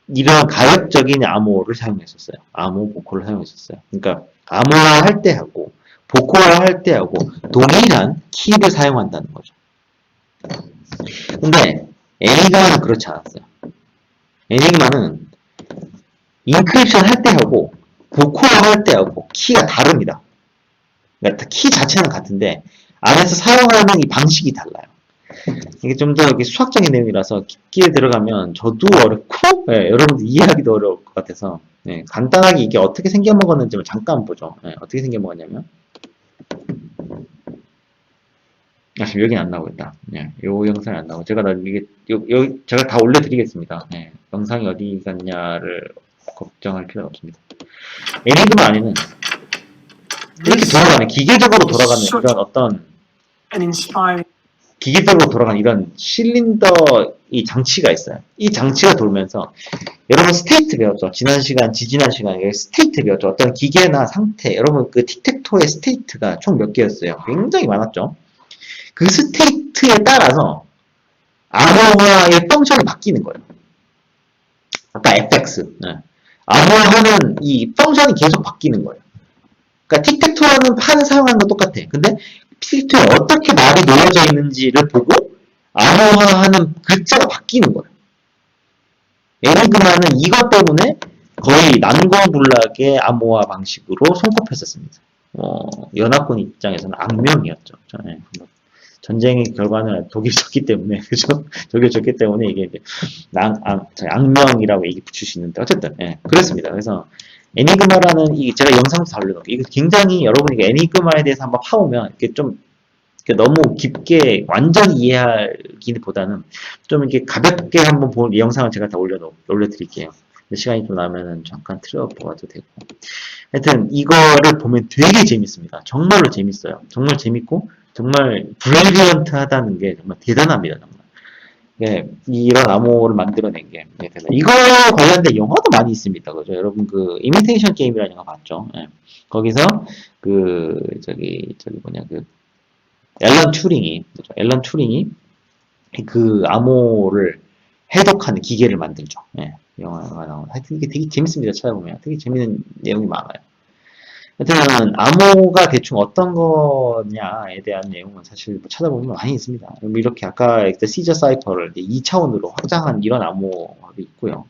이런 가역적인 암호를 사용했었어요. 암호 복호를 사용했었어요. 그러니까 암호화 할 때 하고 복호화 할 때 하고 동일한 키를 사용한다는 거죠. 근데 에니그마는 그렇지 않았어요. 에니그마는 인크립션 할 때 하고 복호화 할 때 하고 키가 다릅니다. 그러니까 키 자체는 같은데 안에서 사용하는 이 방식이 달라요. 이게 좀 더 수학적인 내용이라서 깊게 들어가면 저도 어렵고, 예, 여러분들 이해하기도 어려울 것 같아서, 예, 간단하게 이게 어떻게 생겨먹었는지 잠깐 보죠. 예, 어떻게 생겨먹었냐면, 지금 여기는 안 나오고 있다. 예, 요 영상이 안 나오고, 제가 다 올려드리겠습니다. 예, 영상이 어디 갔냐를 걱정할 필요는 없습니다. 에니그마 안에는 이렇게 돌아가는, 기계적으로 돌아가는 이런 어떤, An inspiring 기계적으로 돌아가는 이런 실린더 이 장치가 있어요. 이 장치가 돌면서 여러분 스테이트 배웠죠? 지난 시간, 지지난 시간에 스테이트 배웠죠? 어떤 기계나 상태, 여러분 그 틱택토의 스테이트가 총 몇 개였어요? 굉장히 많았죠? 그 스테이트에 따라서 암호화의 펑션이 바뀌는 거예요. 아까 fx. 네. 암호화하는 이 펑션이 계속 바뀌는 거예요. 그러니까 틱택토라는 판을 사용하는 건 똑같아. 근데 틱택토에 어떻게 말이 놓여져 있는지를 보고 암호화하는 글자가 바뀌는 거예요. 에니그마는 이것 때문에 거의 난공불락의 암호화 방식으로 손꼽혔었습니다. 연합군 입장에서는 악명이었죠. 네. 전쟁의 결과는 독일이 졌기 때문에, 그죠? 독일이 졌기 때문에 이게 이제 악명이라고 얘기 붙일 수 있는데, 어쨌든, 예, 그렇습니다. 그래서, 애니그마라는, 제가 영상도 다 올려놓을게요. 이거 굉장히 여러분이 애니그마에 대해서 한번 파보면, 이게 좀, 너무 깊게 완전히 이해하기보다는 좀 이렇게 가볍게 한번 본 영상을 제가 다 올려드릴게요. 시간이 좀 나면은 잠깐 틀어보아도 되고. 하여튼, 이거를 보면 되게 재밌습니다. 정말로 재밌어요. 정말 재밌고, 정말 브릴리언트하다는 게 정말 대단합니다. 정말. 예, 이런 암호를 만들어낸 게 대단. 이거 관련된 영화도 많이 있습니다. 그죠? 여러분 그 이미테이션 게임이라는 영화 봤죠? 예. 거기서 앨런 튜링이 그죠? 앨런 튜링이 그 암호를 해독하는 기계를 만들죠. 예. 영화가 나오는. 하여튼 이게 되게 재밌습니다. 찾아보면 되게 재밌는 내용이 많아요. 하여튼 암호가 대충 어떤 거냐에 대한 내용은 사실 찾아보면 많이 있습니다. 이렇게 아까 시저 사이퍼를 2차원으로 확장한 이런 암호도 있고요.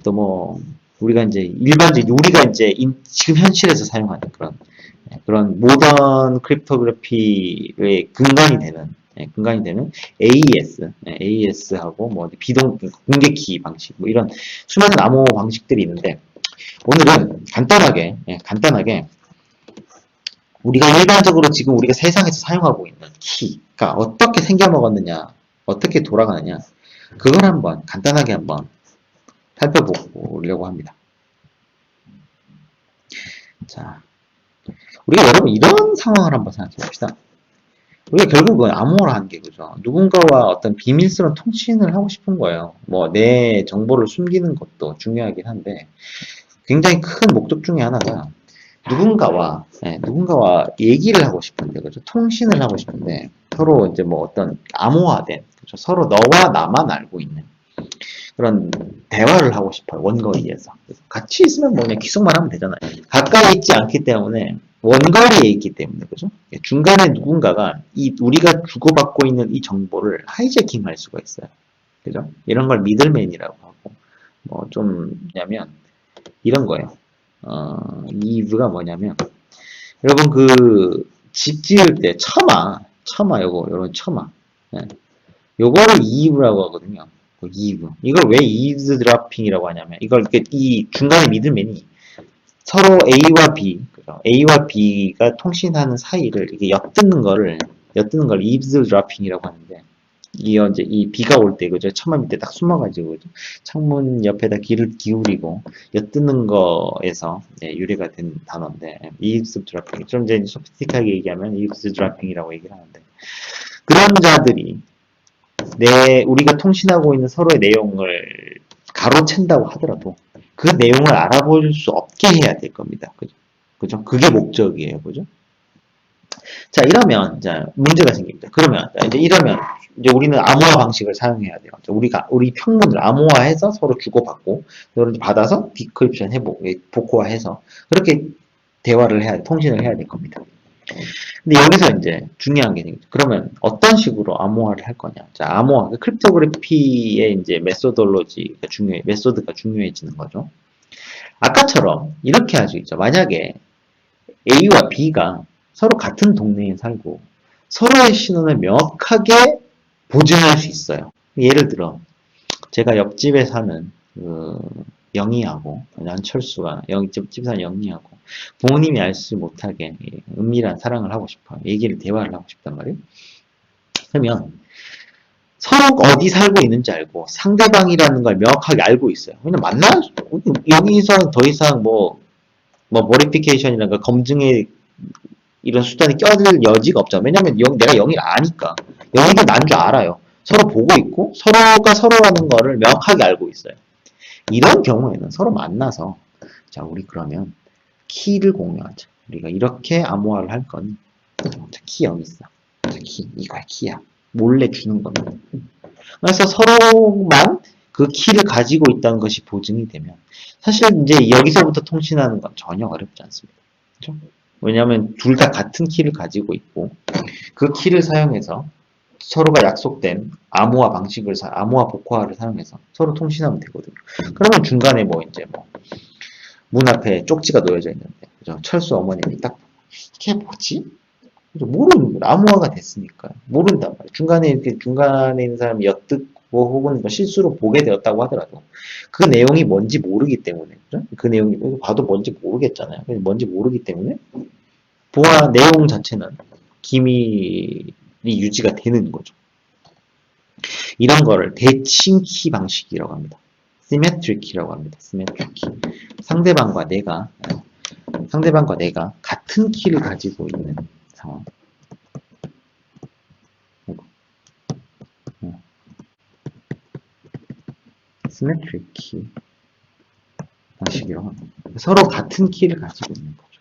또 뭐 우리가 이제 지금 현실에서 사용하는 그런 모던 크립토그래피의 근간이 되는 AES하고 뭐 비동 공개키 방식 뭐 이런 수많은 암호 방식들이 있는데. 오늘은 간단하게 우리가 일반적으로 지금 우리가 세상에서 사용하고 있는 키가 어떻게 생겨먹었느냐, 어떻게 돌아가느냐, 그걸 한번 간단하게 한번 살펴보려고 합니다. 자, 우리가 여러분 이런 상황을 한번 생각해 봅시다. 우리가 결국은 암호화라는 게 그죠. 누군가와 어떤 비밀스러운 통신을 하고 싶은 거예요. 뭐 내 정보를 숨기는 것도 중요하긴 한데 굉장히 큰 목적 중에 하나가 누군가와 얘기를 하고 싶은데, 그죠? 통신을 하고 싶은데, 서로 이제 뭐 어떤 암호화된, 그죠? 서로 너와 나만 알고 있는 그런 대화를 하고 싶어요. 원거리에서. 같이 있으면 뭐 그냥 기속만 하면 되잖아요. 가까이 있지 않기 때문에, 원거리에 있기 때문에, 그죠? 중간에 누군가가 우리가 주고받고 있는 이 정보를 하이제킹 할 수가 있어요. 그죠? 이런 걸 미들맨이라고 하고, 뭐 좀, 뭐냐면, 이런 거예요. 이 이유가 뭐냐면, 여러분 집 지을 때 요런 처마. 예. 요거를 이유라고 하거든요. 이유. 이걸 왜 eavesdropping이라고 하냐면, 이 중간에 미들맨이 서로 A와 B가 통신하는 사이를 이렇게 엿듣는 걸 eavesdropping이라고 하는데, 이 비가 올 때, 그죠? 처마 밑에 딱 숨어가지고, 그죠? 창문 옆에다 귀를 기울이고, 엿듣는 거에서, 유래가 된 단어인데, eavesdropping. 좀 이제 소피스틱하게 얘기하면 eavesdropping이라고 얘기를 하는데, 그런 자들이, 우리가 통신하고 있는 서로의 내용을 가로챈다고 하더라도, 그 내용을 알아볼 수 없게 해야 될 겁니다. 그죠? 그게 목적이에요. 그죠? 자, 이러면, 문제가 생깁니다. 이제 우리는 암호화 방식을 사용해야 돼요. 우리 평문을 암호화해서 서로 주고받고, 그걸 받아서 디크립션 복호화해서, 그렇게 통신을 해야 될 겁니다. 근데 여기서 이제 중요한 게 생기죠. 그러면 어떤 식으로 암호화를 할 거냐. 자, 암호화, 크립토그래피의 이제 메소드가 중요해지는 거죠. 아까처럼 이렇게 할 수 있죠. 만약에 A와 B가 서로 같은 동네에 살고 서로의 신원을 명확하게 보증할 수 있어요. 예를 들어 제가 옆집에 사는 그 영희하고 안철수가 옆집 사는 영희하고 부모님이 알지 못하게 은밀한 사랑을 하고 싶어요. 대화를 하고 싶단 말이에요. 그러면 서로 어디 살고 있는지 알고 상대방이라는 걸 명확하게 알고 있어요. 왜냐면 여기서 더 이상 버리피케이션이라는 거 검증의 이런 수단이 껴들 여지가 없잖아. 왜냐면 내가 영희를 아니까. 영희도 난 줄 알아요. 서로 보고 있고 서로가 서로라는 거를 명확하게 알고 있어요. 이런 경우에는 서로 만나서 자 우리 그러면 키를 공유하자. 우리가 이렇게 암호화를 할 거니 키 여기 있어. 키 이거야 키야. 몰래 주는 겁니다. 그래서 서로만 그 키를 가지고 있다는 것이 보증이 되면 사실 이제 여기서부터 통신하는 건 전혀 어렵지 않습니다. 그렇죠? 왜냐하면 둘 다 같은 키를 가지고 있고 그 키를 사용해서 서로가 약속된 암호화 복호화를 사용해서 서로 통신하면 되거든요. 그러면 중간에 문 앞에 쪽지가 놓여져 있는데 그죠? 철수 어머님이 딱 이게 뭐지? 모르는 거예요. 암호화가 됐으니까요. 모른단 말이에요. 중간에 있는 사람이 엿듣고 혹은 실수로 보게 되었다고 하더라도 그 내용이 뭔지 모르기 때문에 그죠? 그 내용이 봐도 뭔지 모르겠잖아요. 뭔지 모르기 때문에 내용 자체는 기밀이 유지가 되는 거죠. 이런 거를 대칭키 방식이라고 합니다. 시메트릭 키라고 합니다. 시메트릭 키. 상대방과 내가 같은 키를 가지고 있는 상황. 시메트릭 키 방식이라고 합니다. 서로 같은 키를 가지고 있는 거죠.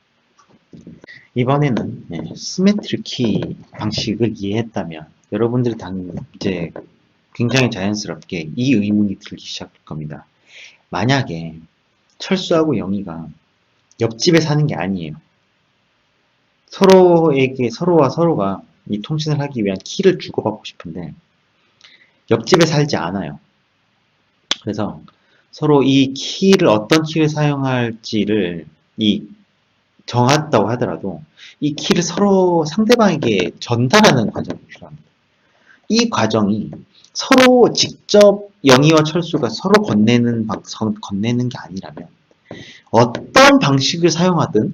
이번에는 시메트릭 키 방식을 이해했다면 여러분들이 이제 굉장히 자연스럽게 이 의문이 들기 시작할 겁니다. 만약에 철수하고 영희가 옆집에 사는 게 아니에요. 서로와 서로가 이 통신을 하기 위한 키를 주고받고 싶은데 옆집에 살지 않아요. 그래서 서로 어떤 키를 사용할지를 정했다고 하더라도 이 키를 서로 상대방에게 전달하는 과정이 필요합니다. 이 과정이 서로 직접 영희와 철수가 서로 건네는 게 아니라면 어떤 방식을 사용하든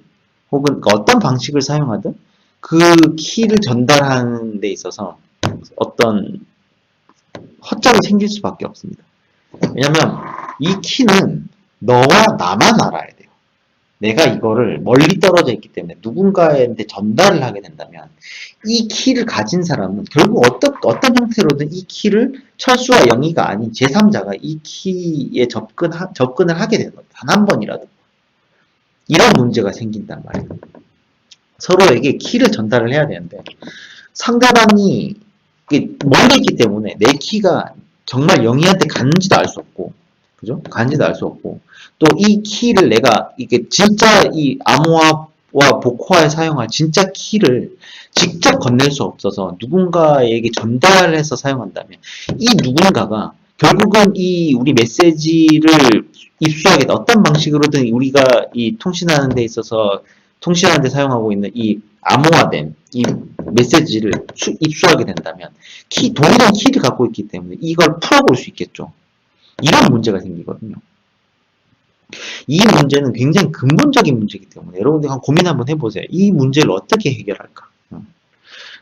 그 키를 전달하는 데 있어서 어떤 허점이 생길 수밖에 없습니다. 왜냐면 이 키는 너와 나만 알아야 돼요. 내가 이거를 멀리 떨어져 있기 때문에 누군가한테 전달을 하게 된다면 이 키를 가진 사람은 결국 어떤 형태로든 이 키를 철수와 영희가 아닌 제3자가 이 키에 접근을 하게 되는 겁니다. 단 한 번이라도. 이런 문제가 생긴단 말이에요. 서로에게 키를 전달을 해야 되는데 상대방이 멀리 있기 때문에 내 키가 정말 영희한테 갔는지도 알 수 없고 그죠? 간지도 알 수 없고 또 이 키를 내가 이게 진짜 이 암호화와 복호화에 사용할 진짜 키를 직접 건넬 수 없어서 누군가에게 전달해서 사용한다면 이 누군가가 결국은 우리 메시지를 입수하게 어떤 방식으로든 우리가 통신하는 데 사용하고 있는 이 암호화된 이 메시지를 입수하게 된다면 동일한 키를 갖고 있기 때문에 이걸 풀어볼 수 있겠죠. 이런 문제가 생기거든요. 이 문제는 굉장히 근본적인 문제이기 때문에 여러분들 고민 한번 해보세요. 이 문제를 어떻게 해결할까?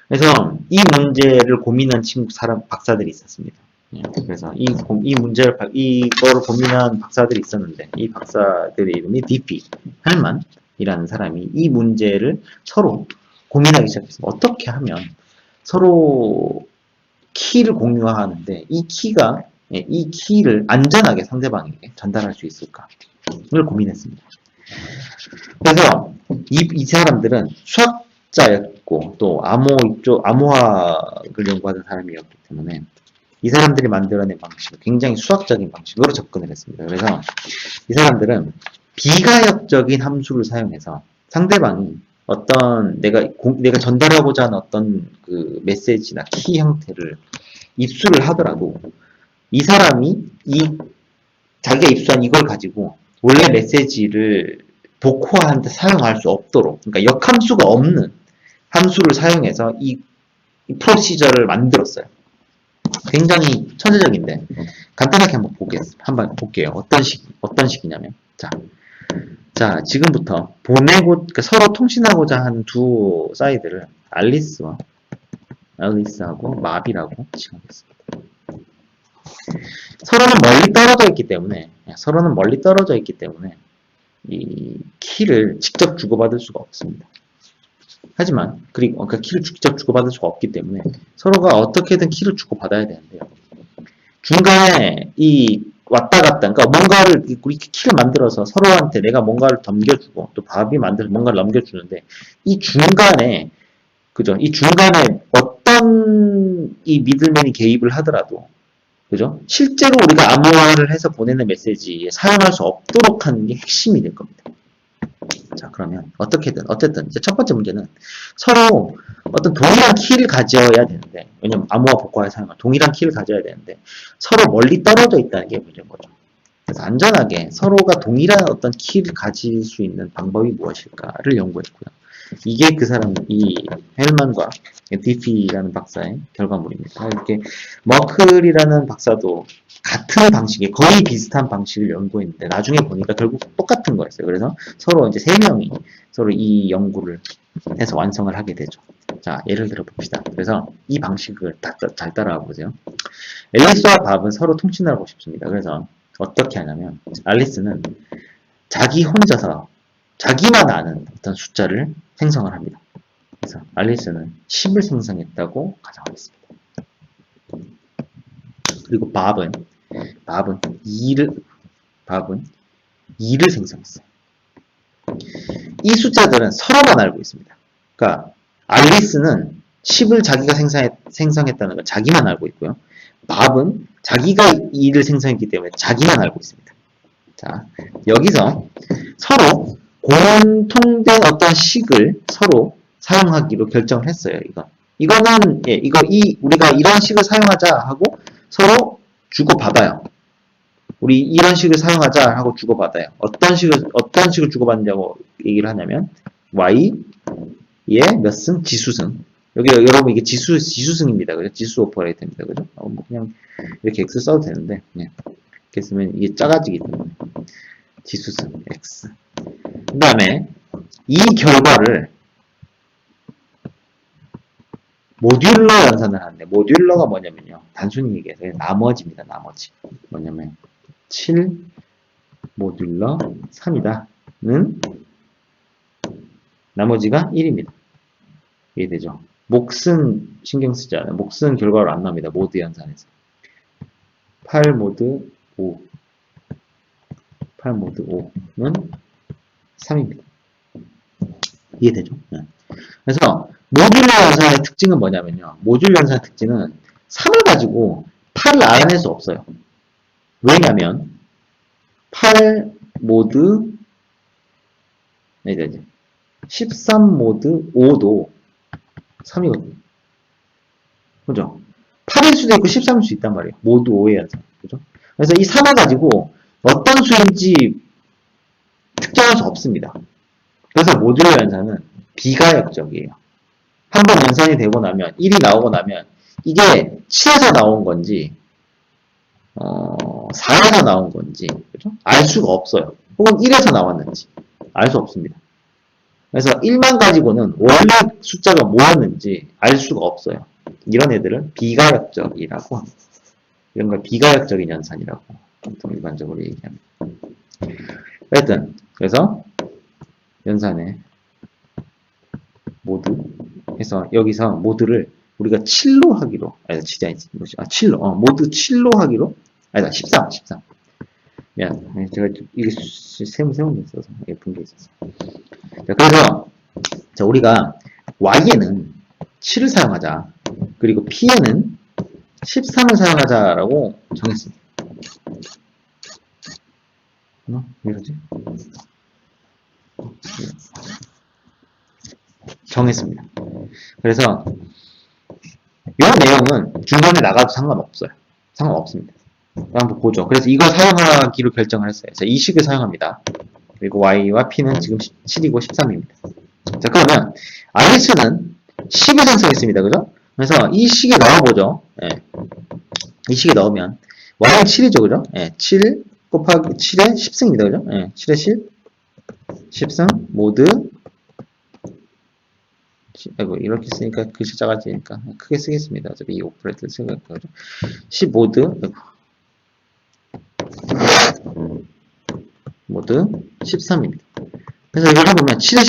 그래서 이 문제를 고민한 박사들이 있었습니다. 그래서 이거를 고민한 박사들이 있었는데 이 박사들의 이름이 디피 할만이라는 사람이 이 문제를 서로 고민하기 시작했습니다. 어떻게 하면 서로 키를 공유하는데 이 키를 안전하게 상대방에게 전달할 수 있을까? 를 고민했습니다. 그래서 이 사람들은 수학자였고 또 암호학을 연구하는 사람이었기 때문에 이 사람들이 만들어낸 방식은 굉장히 수학적인 방식으로 접근을 했습니다. 그래서 이 사람들은 비가역적인 함수를 사용해서 상대방이 내가 전달하고자 하는 어떤 그 메시지나 키 형태를 입수를 하더라도 이 사람이 자기가 입수한 이걸 가지고 원래 메시지를 복호화하는데 사용할 수 없도록 그러니까 역함수가 없는 함수를 사용해서 이 프로시저를 만들었어요. 굉장히 천재적인데 간단하게 한번 볼게요. 어떤 식이냐면 자, 지금부터 그러니까 서로 통신하고자 하는 두 사이드를 앨리스하고 마비라고 칭하겠습니다. 서로는 멀리 떨어져 있기 때문에 이 키를 직접 주고받을 수가 없습니다. 하지만 그러니까 키를 직접 주고받을 수가 없기 때문에 서로가 어떻게든 키를 주고받아야 되는데요. 중간에 이 왔다 갔다, 그러니까 뭔가를 우리 키를 만들어서 서로한테 내가 뭔가를 넘겨주고 또 밥이 만들어서 뭔가를 넘겨주는데 이 중간에 그죠? 이 중간에 어떤 이 미들맨이 개입을 하더라도 그죠? 실제로 우리가 암호화를 해서 보내는 메시지에 사용할 수 없도록 하는 게 핵심이 될 겁니다. 자, 그러면 어쨌든 이제 첫 번째 문제는 서로 어떤 동일한 키를 가져야 되는데, 왜냐면 암호화 복화에 사용한 동일한 키를 가져야 되는데 서로 멀리 떨어져 있다는 게 문제인 거죠. 그래서 안전하게 서로가 동일한 어떤 키를 가질 수 있는 방법이 무엇일까를 연구했고요. 이게 이 헬만과 디피라는 박사의 결과물입니다. 이렇게 머클이라는 박사도 같은 방식에 거의 비슷한 방식을 연구했는데 나중에 보니까 결국 똑같은 거였어요. 그래서 서로 이제 세 명이 서로 이 연구를 해서 완성을 하게 되죠. 자, 예를 들어 봅시다. 그래서 이 방식을 잘 따라와 보세요. 앨리스와 밥은 서로 통신을 하고 싶습니다. 그래서 어떻게 하냐면 앨리스는 자기 혼자서 자기만 아는 어떤 숫자를 생성을 합니다. 그래서 앨리스는 10을 생성했다고 가정하겠습니다. 그리고 밥은 2를 생성했어요. 이 숫자들은 서로만 알고 있습니다. 그러니까 앨리스는 10을 자기가 생성했다는 걸 자기만 알고 있고요. 밥은 자기가 2를 생성했기 때문에 자기만 알고 있습니다. 자, 여기서 서로 공통된 어떤 식을 서로 사용하기로 결정을 했어요. 이거는 우리가 이런 식을 사용하자 하고 서로 주고받아요. 우리 이런 식을 사용하자 하고 주고받아요. 어떤 식을 주고받냐고 얘기를 하냐면 y의 몇 승 지수승. 여러분 이게 지수승입니다. 그죠? 지수 오퍼레이터입니다. 그죠? 그냥 이렇게 x 써도 되는데 이렇게 쓰면 이게 작아지기 때문에 지수승 x. 그 다음에 이 결과를 모듈러 연산을 하는데 모듈러가 뭐냐면요. 단순히 얘기해서 나머지입니다. 나머지. 뭐냐면 7 모듈러 3이다는 나머지가 1입니다. 이해되죠? 몫은 신경 쓰지 않아요. 몫은 결과로 안 나옵니다. 모드 연산에서. 8 모드 5. 8 모드 5는 3입니다. 이해되죠? 네. 그래서 모듈러 연산의 특징은 뭐냐면요. 모듈러 연산의 특징은 3을 가지고 8을 알아낼 수 없어요. 왜냐면 8 모드 13 모드 5도 3이거든요. 그죠? 8일 수도 있고 13일 수 있단 말이에요. 모두 5의 연산. 그죠? 그래서 이 3을 가지고 어떤 수인지 특정할 수 없습니다. 그래서 모듈러 연산은 비가역적이에요. 한번 연산이 되고 나면 1이 나오고 나면 이게 7에서 나온 건지 4에서 나온 건지 그죠? 알 수가 없어요. 혹은 1에서 나왔는지 알 수 없습니다. 그래서 1만 가지고는 원래 숫자가 뭐였는지 알 수가 없어요. 이런 애들은 비가역적이라고 합니다. 이런 걸 비가역적인 연산이라고 보통 일반적으로 얘기합니다. 하여튼 그래서 연산의 모드 해서 여기서 모드를 우리가 7로 하기로 모드 7로 하기로 13 미안 제가 이게 세운 게 있어서 예쁜 게 있었어. 자, 그래서 자, 우리가 y에는 7을 사용하자 그리고 p에는 13을 사용하자라고 정했습니다. 왜 이러지? 정했습니다. 그래서 이 내용은 중간에 나가도 상관없어요. 상관없습니다. 한번 보죠. 그래서 이걸 사용하기로 결정을 했어요. 자, 이 식을 사용합니다. 그리고 y와 p는 지금 7이고 13입니다. 자, 그러면 앨리스는 10을 생성했습니다. 그죠? 그래서 이 식에 넣어보죠. 네. 이 식에 넣으면 y는 7이죠, 그죠? 예, 7 곱하기 7의 10승입니다, 그죠? 예, 7의 10, 10승 모드. 아이고, 이렇게 쓰니까 글씨 작아지니까 크게 쓰겠습니다. 어차피 이 오퍼레이터 쓰니까, 그죠? 10 모드, 아이고. 모드 13입니다. 그래서 이걸 해보면 7의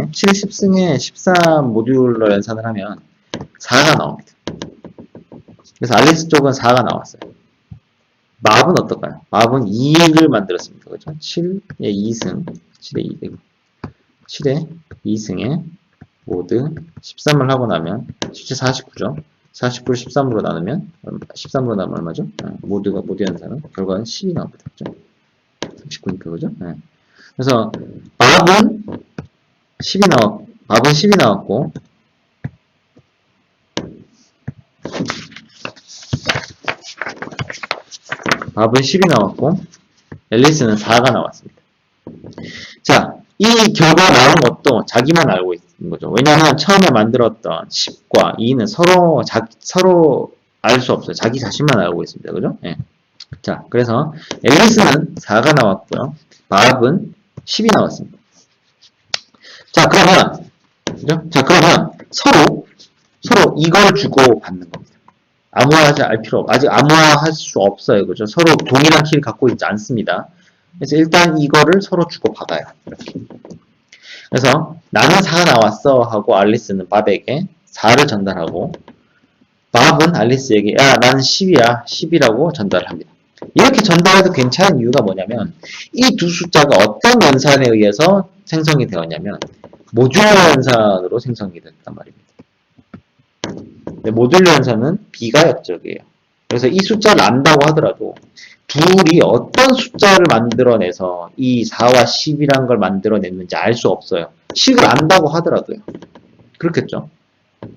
10승에 13 모듈러 연산을 하면 4가 나옵니다. 그래서 알리스 쪽은 4가 나왔어요. 맙은 어떨까요? 맙은 2를 만들었습니다. 그죠? 7의 2승, 7의 2승에 모드 13을 하고 나면 실제 49죠. 49를 13으로 나누면 13으로 나누면 얼마죠? 모드 연산은 결과는 10이 나옵니다. 그죠? 39니까 그죠? 네. 그래서 맙은 10이 나왔고 맙은 10이 나왔고 앨리스는 4가 나왔습니다. 자, 이 결과 나온 것도 자기만 알고 있는 거죠. 왜냐하면 처음에 만들었던 10과 2는 서로 알 수 없어요. 자기 자신만 알고 있습니다. 그죠? 네. 자, 그래서 앨리스는 4가 나왔고요. 맙은 10이 나왔습니다. 자, 그러면 그죠? 자, 그러면 서로 이걸 주고 받는 겁니다. 암호화하지 알 필요 아직 암호화할 수 없어요. 그죠? 서로 동일한 키를 갖고 있지 않습니다. 그래서 일단 이거를 서로 주고 받아요. 이렇게. 그래서 나는 4가 나왔어 하고 알리스는 맙에게 4를 전달하고 맙은 알리스에게 야 나는 10이야 10이라고 전달을 합니다. 이렇게 전달해도 괜찮은 이유가 뭐냐면 이 두 숫자가 어떤 연산에 의해서 생성이 되었냐면 모듈러 연산으로 생성이 됐단 말입니다. 모듈러 연산은 비가역적이에요. 그래서 이 숫자를 안다고 하더라도 둘이 어떤 숫자를 만들어내서 이 4와 10이란 걸 만들어냈는지 알 수 없어요. 식을 안다고 하더라도요. 그렇겠죠.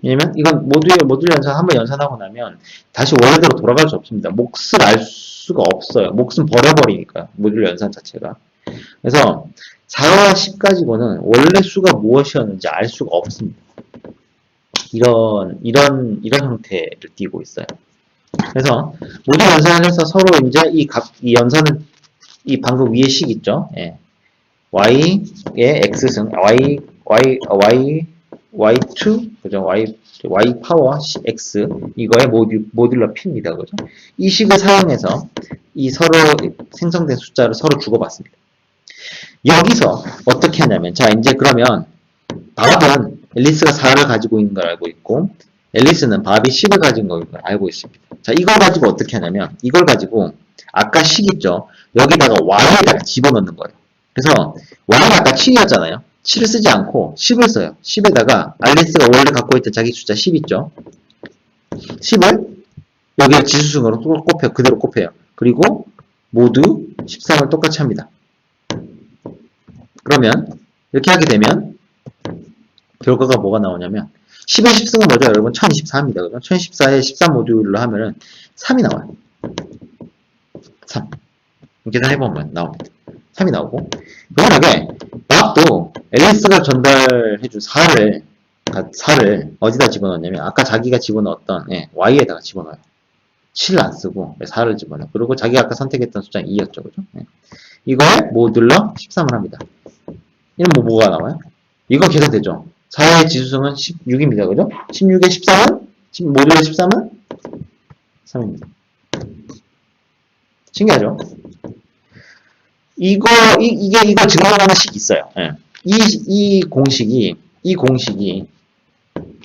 왜냐면 이건 모듈러 연산 한번 연산하고 나면 다시 원래대로 돌아갈 수 없습니다. 몫을 알 수가 없어요. 몫은 버려버리니까요. 모듈러 연산 자체가. 그래서 4와 10 가지고는 원래 수가 무엇이었는지 알 수가 없습니다. 이런 형태를 띠고 있어요. 그래서 모듈러 연산을 해서 서로 이제 이 연산은 이 방금 위에 식 있죠. 예. y의 x승 y2 그죠? y 파워 x 이거의 모듈러 p입니다. 그죠? 이 식을 사용해서 이 서로 생성된 숫자를 서로 주고받습니다. 여기서 어떻게 하냐면 자 이제 그러면 맙은 앨리스가 4를 가지고 있는 걸 알고 있고 앨리스는 맙이 10을 가진 걸 알고 있습니다. 자 이걸 가지고 어떻게 하냐면 이걸 가지고 아까 식 있죠? 여기다가 y에다가 집어넣는 거예요. 그래서 y는 아까 7이었잖아요. 7을 쓰지 않고 10을 써요. 10에다가 알리스가 원래 갖고 있던 자기 숫자 10 있죠? 10을 여기에 지수승으로 그대로 곱해요. 그리고 모두 13을 똑같이 합니다. 그러면 이렇게 하게 되면 결과가 뭐가 나오냐면 10의 10승은 뭐죠? 여러분 1024입니다. 그죠? 1024에 13 모듈로 하면은 3이 나와요. 3. 계산해보면 나옵니다. 3이 나오고 그러게 맙도 앨리스가 전달해준 4를 어디다 집어넣냐면 아까 자기가 집어넣었던 y에다가 집어넣어요. 7을 안 쓰고 4를 집어넣어요. 그리고 자기가 아까 선택했던 숫자는 2였죠. 그죠? 이거에 모듈러 13을 합니다. 이러면 뭐가 나와요? 이거 계산되죠? 4의 지수승은 16입니다. 그죠? 16에 13은? 모듈러 13은? 3입니다. 신기하죠? 이거 증명하는 식이 있어요. 예. 이 공식이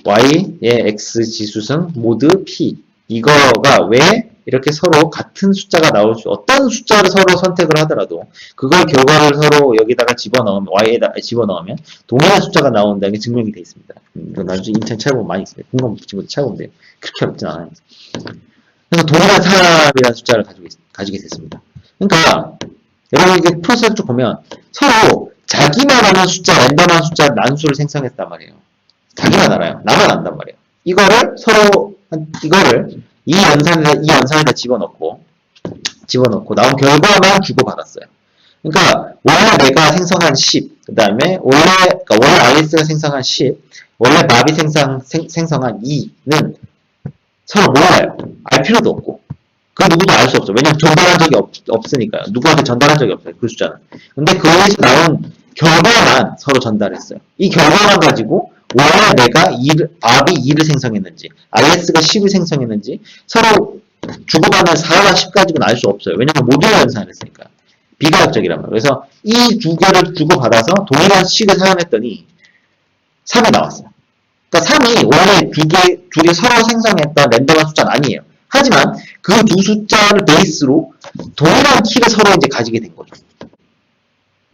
y의 x 지수승 모드 p 이거가 왜 이렇게 서로 같은 숫자가 나올 수 어떤 숫자를 서로 선택을 하더라도 그걸 결과를 서로 여기다가 집어넣으면 y에다 집어넣으면 동일한 숫자가 나온다는 게 증명이 되어 있습니다. 이거 나중에 인터넷 찾아보면 많이 있어요. 궁금한 친구들 찾아보면 돼요. 그렇게 어렵진 않아요. 그래서 동일한 사람이라는 숫자를 가지게 됐습니다. 그러니까 여러분 이게 풀어서 쭉 보면 서로 자기만 아는 숫자, 랜덤한 숫자 난수를 생성했단 말이에요. 자기만 알아요. 나만 안단 말이에요. 이거를 이 연산에다 집어넣고 나온 결과만 주고받았어요. 그러니까 원래 내가 생성한 10, 그 다음에 원래 알리스가 생성한 10, 원래 맙이 생성한 2는 서로 몰라요. 알 필요도 없고. 그 누구도 알 수 없어. 왜냐면 전달한 적이 없으니까요. 누구한테 전달한 적이 없어요. 그 숫자는. 근데 거기서 나온 결과만 서로 전달했어요. 이 결과만 가지고 왜 내가 R이 2를 생성했는지, IS가 10을 생성했는지 서로 주고받는 4와 10 가지고는 알 수 없어요. 왜냐면 모듈 연산을 했으니까. 비과학적이란 말이에요. 그래서 이 두 개를 주고받아서 동일한 식을 사용했더니 3이 나왔어요. 그러니까 3이 원래 두 개 서로 생성했던 랜덤한 숫자는 아니에요. 하지만 그 두 숫자를 베이스로 동일한 키를 서로 이제 가지게 된 거죠.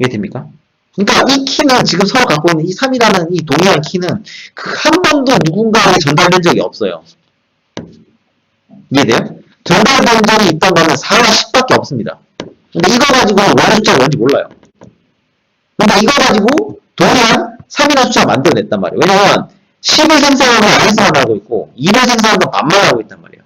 이해됩니까? 그러니까 이 키는 지금 서로 갖고 있는 이 3이라는 이 동일한 키는 그 한 번도 누군가에게 전달된 적이 없어요. 이해돼요? 전달된 적이 있던 거는 4와 10밖에 없습니다. 근데 이거 가지고는 원래 숫자가 뭔지 몰라요. 근데 이거 가지고 동일한 3이라는 숫자를 만들어냈단 말이에요. 왜냐면 10을 생성하는 건 IS만 하고 있고 2를 생성하는 건 반만 하고 있단 말이에요.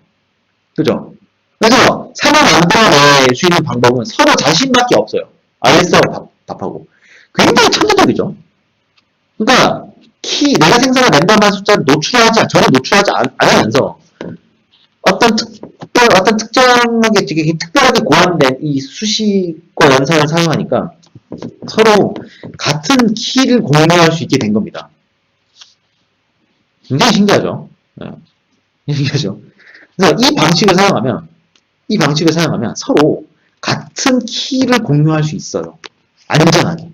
그죠? 그래서 3을 만들어낼 수 있는 방법은 서로 자신밖에 없어요. IS하고 답하고. 굉장히 천재적이죠. 그러니까 내가 생성한 랜덤한 숫자를 전혀 노출하지 않으면서 어떤 특정하게 되게 특별하게 고안된 이 수식과 연산을 사용하니까 서로 같은 키를 공유할 수 있게 된 겁니다. 굉장히 신기하죠? 네. 신기하죠? 그래서 이 방식을 사용하면 서로 같은 키를 공유할 수 있어요. 안전하게.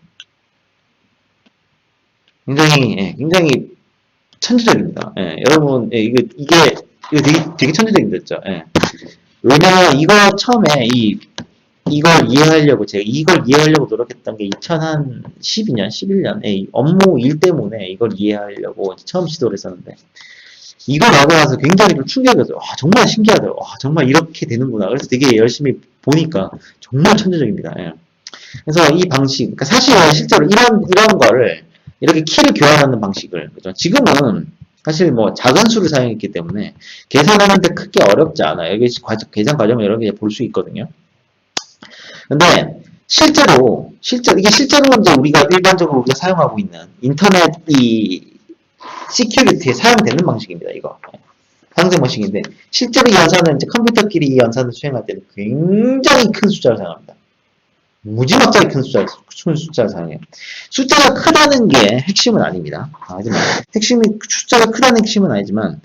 굉장히 천재적입니다. 예, 여러분, 예, 이게 되게 천재적이죠. 예. 왜냐면 이거 처음에 이걸 이해하려고 노력했던 게 2012년, 11년 업무 일 때문에 이걸 이해하려고 처음 시도를 했었는데 이걸 하고 나서 굉장히 좀 충격이었어요. 와, 정말 신기하더라고요. 와, 정말 이렇게 되는구나. 그래서 되게 열심히 보니까 정말 천재적입니다. 예. 그래서 이 방식, 그러니까 사실은 실제로 이런 거를 이렇게 키를 교환하는 방식을, 그죠? 지금은 사실 뭐 작은 수를 사용했기 때문에 계산하는데 크게 어렵지 않아요. 여기 계산 과정을 여러 개 볼 수 있거든요. 근데 실제로 이제 우리가 일반적으로 사용하고 있는 인터넷 이 시큐리티에 사용되는 방식입니다. 이거 상세 방식인데 실제로 이 연산은 이제 컴퓨터끼리 이 연산을 수행할 때는 굉장히 큰 숫자를 사용합니다. 무지막지하게 큰 숫자를 사용해요. 숫자가 크다는 게 핵심은 아닙니다. 하지만 숫자가 크다는 핵심은 아니지만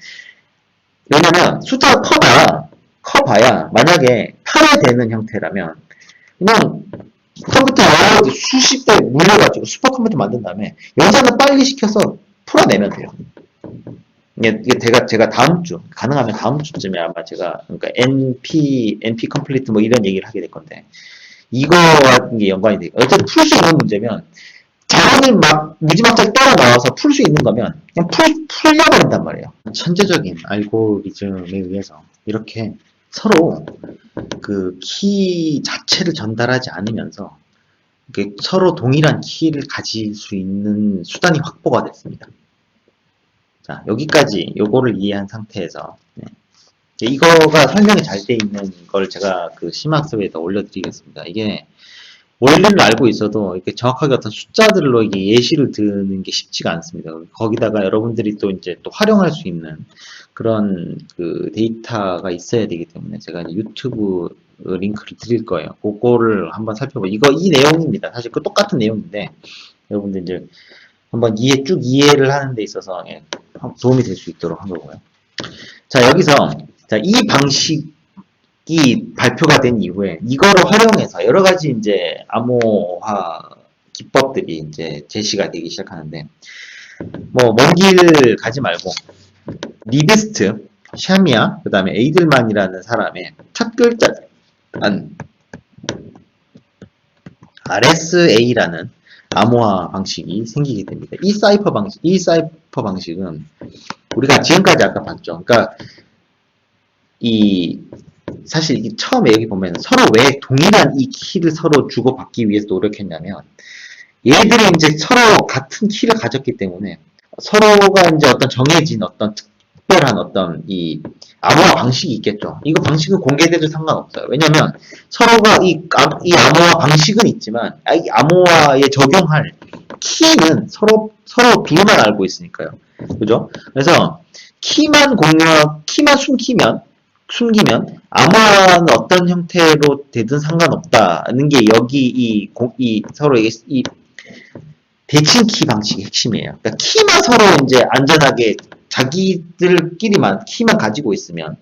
왜냐면 숫자가 커봐야 만약에 파괴되는 형태라면 그냥 컴퓨터 수십 대 물려가지고 슈퍼컴퓨터 만든 다음에 연산을 빨리 시켜서 풀어내면 돼요. 이게 제가 가능하면 다음 주쯤에 아마 제가 그러니까 NP 컴플리트 뭐 이런 얘기를 하게 될 건데 이거와 이게 연관이 돼요. 어쨌든 풀 수 있는 문제면 자원이 막 무지막지하게 따라 나와서 풀 수 있는 거면 그냥 풀려버린단 말이에요. 천재적인 알고리즘에 의해서 이렇게 서로 그 키 자체를 전달하지 않으면서 서로 동일한 키를 가질 수 있는 수단이 확보가 됐습니다. 자, 여기까지 요거를 이해한 상태에서 이거가 설명이 잘 돼 있는 걸 제가 그 심학습에다 올려드리겠습니다. 이게 원리를 알고 있어도 이렇게 정확하게 어떤 숫자들로 이게 예시를 드는 게 쉽지가 않습니다. 거기다가 여러분들이 또 이제 또 활용할 수 있는 그런 그 데이터가 있어야 되기 때문에 제가 이제 유튜브 링크를 드릴 거예요. 그거를 한번 살펴보고 이 내용입니다. 사실 그 똑같은 내용인데 여러분들 이제 한번 쭉 이해를 하는 데 있어서 도움이 될 수 있도록 한 거고요. 자, 여기서 이 방식이 발표가 된 이후에 이거를 활용해서 여러 가지 이제 암호화 기법들이 이제 제시가 되기 시작하는데 뭐 먼 길 가지 말고 리베스트, 샤미아, 그 다음에 에이들만이라는 사람의 첫 글자는 RSA라는 암호화 방식이 생기게 됩니다. 이 사이퍼 방식은 우리가 지금까지 아까 봤죠. 그러니까 사실 처음에 여기 보면 서로 왜 동일한 이 키를 서로 주고받기 위해서 노력했냐면 얘들이 이제 서로 같은 키를 가졌기 때문에 서로가 이제 어떤 정해진 어떤 특별한 어떤 이 암호화 방식이 있겠죠. 이거 방식은 공개돼도 상관없어요. 왜냐면 서로가 이 암호화 방식은 있지만 이 암호화에 적용할 키는 서로 둘만 알고 있으니까요. 그죠? 그래서 키만 숨기면 암호화는 어떤 형태로 되든 상관없다는 게 여기 서로 이 대칭 키 방식의 핵심이에요. 그러니까 키만 서로 이제 안전하게 자기들끼리만 키만 가지고 있으면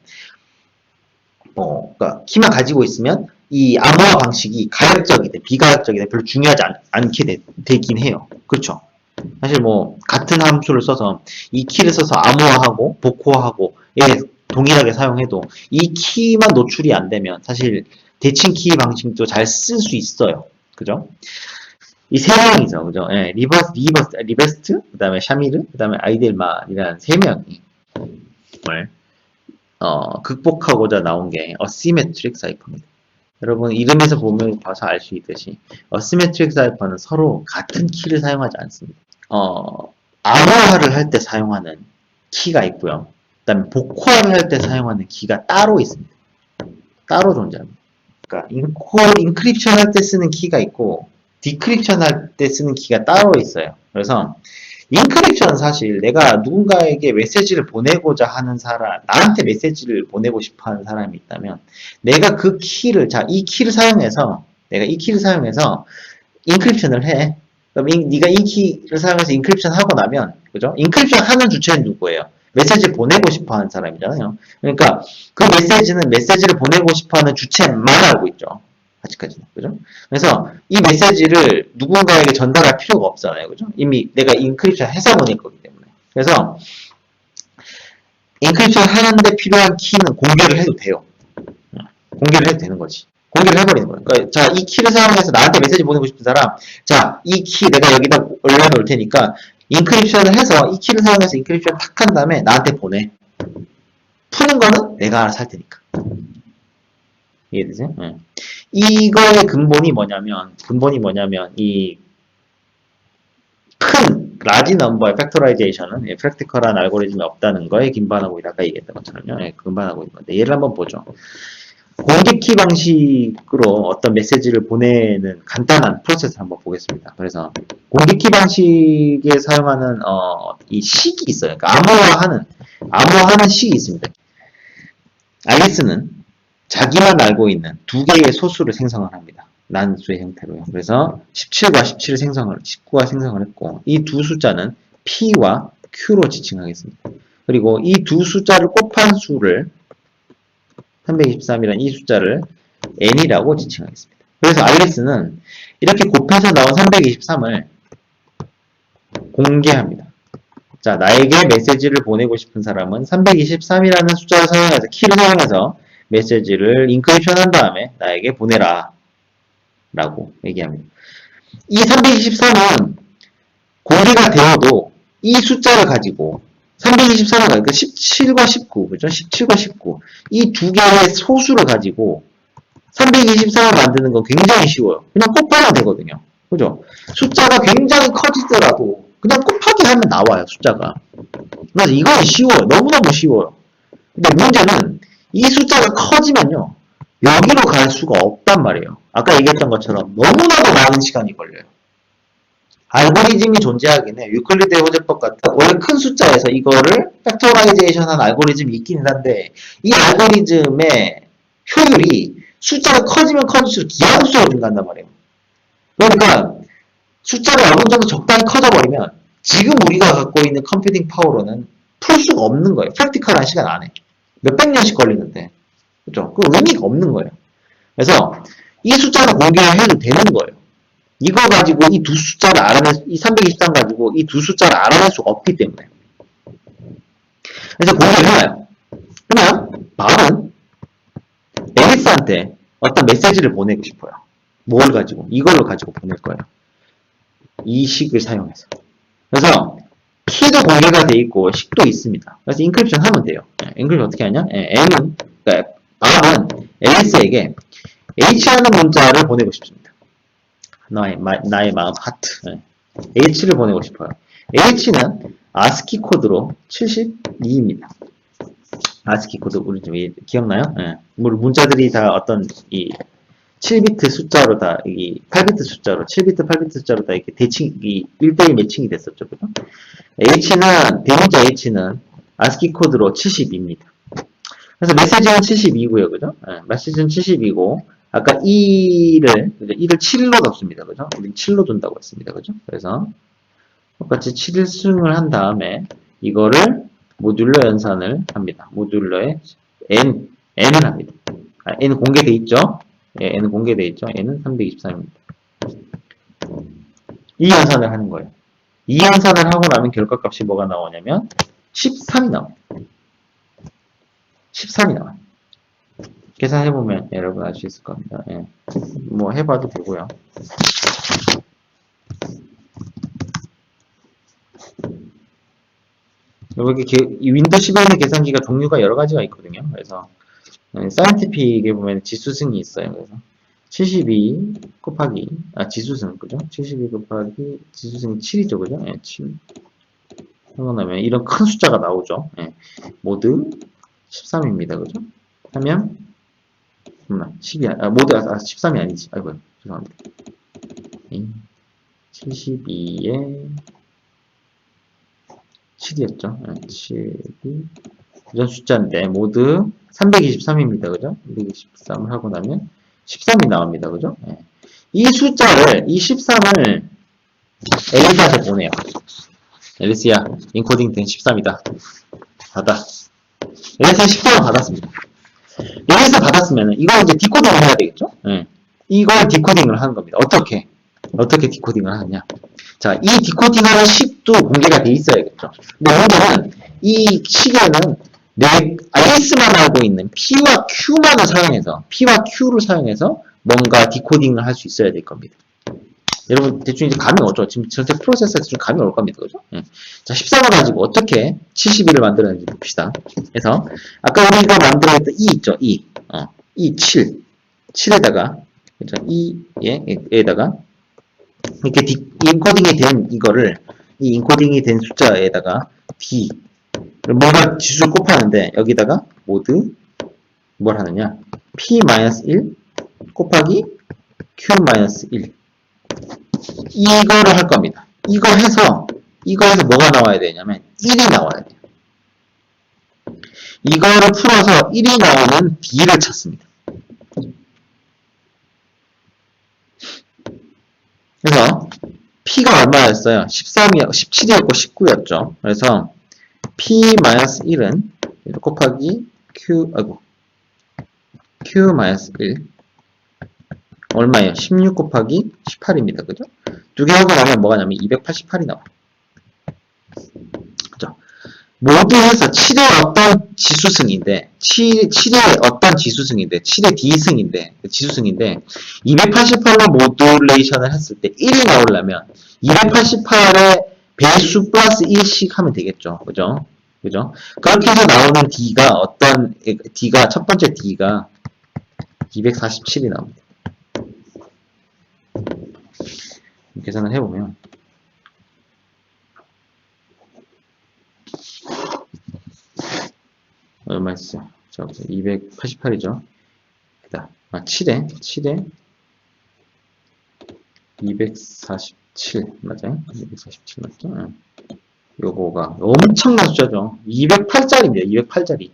그러니까 키만 가지고 있으면 이 암호화 방식이 가역적이든 비가역적이든 별로 중요하지 않게 되긴 해요. 그렇죠? 사실 뭐 같은 함수를 써서 이 키를 써서 암호화하고 복호화하고 동일하게 사용해도 이 키만 노출이 안 되면 사실 대칭 키 방식도 잘 쓸 수 있어요. 그죠? 이 세 명이죠. 그죠? 예, 리베스트, 그 다음에 샤미르, 그 다음에 아이델만이라는 세 명이 극복하고자 나온 게 어시메트릭 사이퍼입니다. 여러분 이름에서 보면 봐서 알 수 있듯이 어시메트릭 사이퍼는 서로 같은 키를 사용하지 않습니다. 암호화를 할 때 사용하는 키가 있고요. 그 다음에 복호화를 할 때 사용하는 키가 따로 있습니다. 따로 존재합니다. 그러니까 인크립션 할 때 쓰는 키가 있고 디크립션 할 때 쓰는 키가 따로 있어요. 그래서 인크립션은 사실 내가 누군가에게 메시지를 보내고자 하는 사람, 나한테 메시지를 보내고 싶어 하는 사람이 있다면 내가 그 키를, 이 키를 사용해서 인크립션을 해. 그럼 네가 이 키를 사용해서 인크립션 하고 나면, 그죠? 인크립션 하는 주체는 누구예요? 메시지를 보내고 싶어 하는 사람이잖아요. 그러니까 그 메시지를 보내고 싶어 하는 주체만 알고 있죠. 아직까지는. 그죠? 그래서 이 메시지를 누군가에게 전달할 필요가 없잖아요. 그죠? 이미 내가 인크립션 해서 보낼 거기 때문에. 그래서 인크립션 하는데 필요한 키는 공개를 해도 돼요. 공개를 해도 되는 거지. 공개를 해버리는 거예요. 그러니까 자, 이 키를 사용해서 나한테 메시지 보내고 싶은 사람, 자, 이 키 내가 여기다 올려놓을 테니까 인크립션을 해서 이 키를 사용해서 인크립션 탁 한 다음에 나한테 보내. 푸는 거는 내가 알아서 할 테니까. 이해되세요? 네. 이거의 근본이 뭐냐면 이 큰 라지 넘버의 팩토라이제이션은 프랙티컬한 알고리즘이 없다는 거에 기반하고 아까 얘기했던 것처럼요. 기반하고 있는 건데 얘를 한번 보죠. 공개키 방식으로 어떤 메시지를 보내는 간단한 프로세스를 한번 보겠습니다. 그래서 공개키 방식에 사용하는 이 식이 있어요. 그러니까 암호화하는 식이 있습니다. 알리스는 자기만 알고 있는 두 개의 소수를 생성을 합니다. 난수의 형태로요. 그래서 17과 19가 생성을 했고 이 두 숫자는 P와 Q로 지칭하겠습니다. 그리고 이 두 숫자를 곱한 수를 323이라는 이 숫자를 N이라고 지칭하겠습니다. 그래서 알리스는 이렇게 곱해서 나온 323을 공개합니다. 자, 나에게 메시지를 보내고 싶은 사람은 323이라는 숫자를 사용해서 키를 사용해서 메시지를 인크립션 한 다음에 나에게 보내라 라고 얘기합니다. 이 323은 공개가 되어도 이 숫자를 가지고 323을 가지고 17과 19, 그죠? 17과 19 이 두 개의 소수를 가지고 323을 만드는 건 굉장히 쉬워요. 그냥 곱하면 되거든요. 그죠? 숫자가 굉장히 커지더라도 그냥 곱하기 하면 나와요, 숫자가. 그래서 이건 쉬워요. 너무너무 쉬워요. 근데 문제는 이 숫자가 커지면요. 여기로 갈 수가 없단 말이에요. 아까 얘기했던 것처럼 너무나도 많은 시간이 걸려요. 알고리즘이 존재하긴 해요. 유클리드의 호재법 같은 원래 큰 숫자에서 이거를 팩토라이제이션한 알고리즘이 있긴 한데 이 알고리즘의 효율이 숫자가 커지면 커질수록 기하급수로 증가한단 말이에요. 그러니까 숫자가 어느 정도 적당히 커져버리면 지금 우리가 갖고 있는 컴퓨팅 파워로는 풀 수가 없는 거예요. 프랙티컬한 시간 안에. 몇백 년씩 걸리는데. 그죠? 그 의미가 없는 거예요. 그래서 이 숫자는 공개를 해도 되는 거예요. 이거 가지고 이 두 숫자를 이 323 가지고 이 두 숫자를 알아낼 수가 없기 때문에. 그래서 공개를 해요. 그러면 마음은 앨리스한테 어떤 메시지를 보내고 싶어요. 뭘 가지고? 이걸로 가지고 보낼 거예요. 이 식을 사용해서. 그래서 키도 공개가 돼 있고 식도 있습니다. 그래서 인크립션 하면 돼요. 인크립션 어떻게 하냐? M은 그러니까 마음은 앨리스에게 H라는 문자를 보내고 싶습니다. 나의 마음 하트. H를 보내고 싶어요. H는 ASCII 코드로 72입니다. ASCII 코드 우리 좀 기억나요? 문자들이 다 어떤 이 7비트 숫자로 다, 이 8비트 숫자로, 7비트, 8비트 숫자로 다 이렇게 이 1대1 매칭이 됐었죠. 그죠? 대문자 H는 ASCII 코드로 72입니다. 그래서 메시지는 72고요. 그죠? 네, 메시지는 72고, 아까 2를 7로 넣습니다. 그죠? 우린 7로 둔다고 했습니다. 그죠? 그래서 똑같이 7승을 한 다음에 이거를 모듈러 연산을 합니다. 모듈러에 n을 합니다. n 공개돼 있죠? 예, n은 공개돼 있죠? n은 323입니다. 이 연산을 하는 거예요. 이 연산을 하고 나면 결과값이 뭐가 나오냐면 13이 나옵니다. 13이 나와요. 계산해보면 여러분 알 수 있을 겁니다. 예. 뭐 해봐도 되고요. 여기 윈도우 10에는 계산기가 종류가 여러 가지가 있거든요. 그래서 사이언티픽에 보면 지수승이 있어요. 그래서 72 곱하기 지수승 그죠? 72 곱하기 지수승이 7이죠, 그죠? 예, 7. 하고 나면 이런 큰 숫자가 나오죠. 예. 모두 13입니다, 그죠? 하면 10이 모두 13이 아니지. 아이고 죄송합니다. 72에 7이었죠. 7이 이런 숫자인데 모두 323입니다. 그죠? 323을 하고 나면 13이 나옵니다. 그죠? 네. 이 숫자를, 이 13을 앨리스한테 보내요. 앨리스야, 인코딩 된 13이다. 받아. 앨리스는 13을 받았습니다. 앨리스 받았으면 이걸 이제 디코딩을 해야 되겠죠? 네. 이걸 디코딩을 하는 겁니다. 어떻게 디코딩을 하느냐? 자, 이 디코딩하는 식도 공개가 돼 있어야겠죠. 근데 문제는 이 식에는 앨리스만 알고 있는 P와 Q만을 사용해서, P와 Q를 사용해서 뭔가 디코딩을 할 수 있어야 될 겁니다. 여러분, 대충 이제 감이 오죠? 지금 전체 프로세서에서 좀 감이 올 겁니다. 그죠? 자, 13을 가지고 어떻게 72를 만들었는지 봅시다. 그래서, 아까 우리가 만들어냈던 E 있죠? E. E 7. 7에다가, 그죠? E에다가, 이렇게 인코딩이 된 이거를, 이 인코딩이 된 숫자에다가 D, 뭔가 지수를 곱하는데 여기다가 모두 뭘 하느냐 P-1 곱하기 Q-1 이거를 할 겁니다. 이거 해서 뭐가 나와야 되냐면 1이 나와야 돼요. 이거를 풀어서 1이 나오는 D를 찾습니다. 그래서 P가 얼마였어요? 17이었고 19였죠. 그래서 P-1은 곱하기 Q-1 얼마예요? 16 곱하기 18입니다. 그죠? 두 개 하고 나면 뭐가 나면 288이 나와요. 그죠? 모두 해서 7의 어떤 지수승인데 7의 어떤 지수승인데 7의 D승인데 지수승인데 288로 모듈레이션을 했을 때 1이 나오려면 288의 배수 플러스 1씩 하면 되겠죠. 그죠? 그죠? 그렇게 해서 나오는 D가, 첫 번째 D가 247이 나옵니다. 계산을 해보면, 얼마 있어요? 자, 288이죠? 7에 247, 맞아요? 247 맞죠? 요거가 엄청난 숫자죠. 208짜리입니다. 208짜리.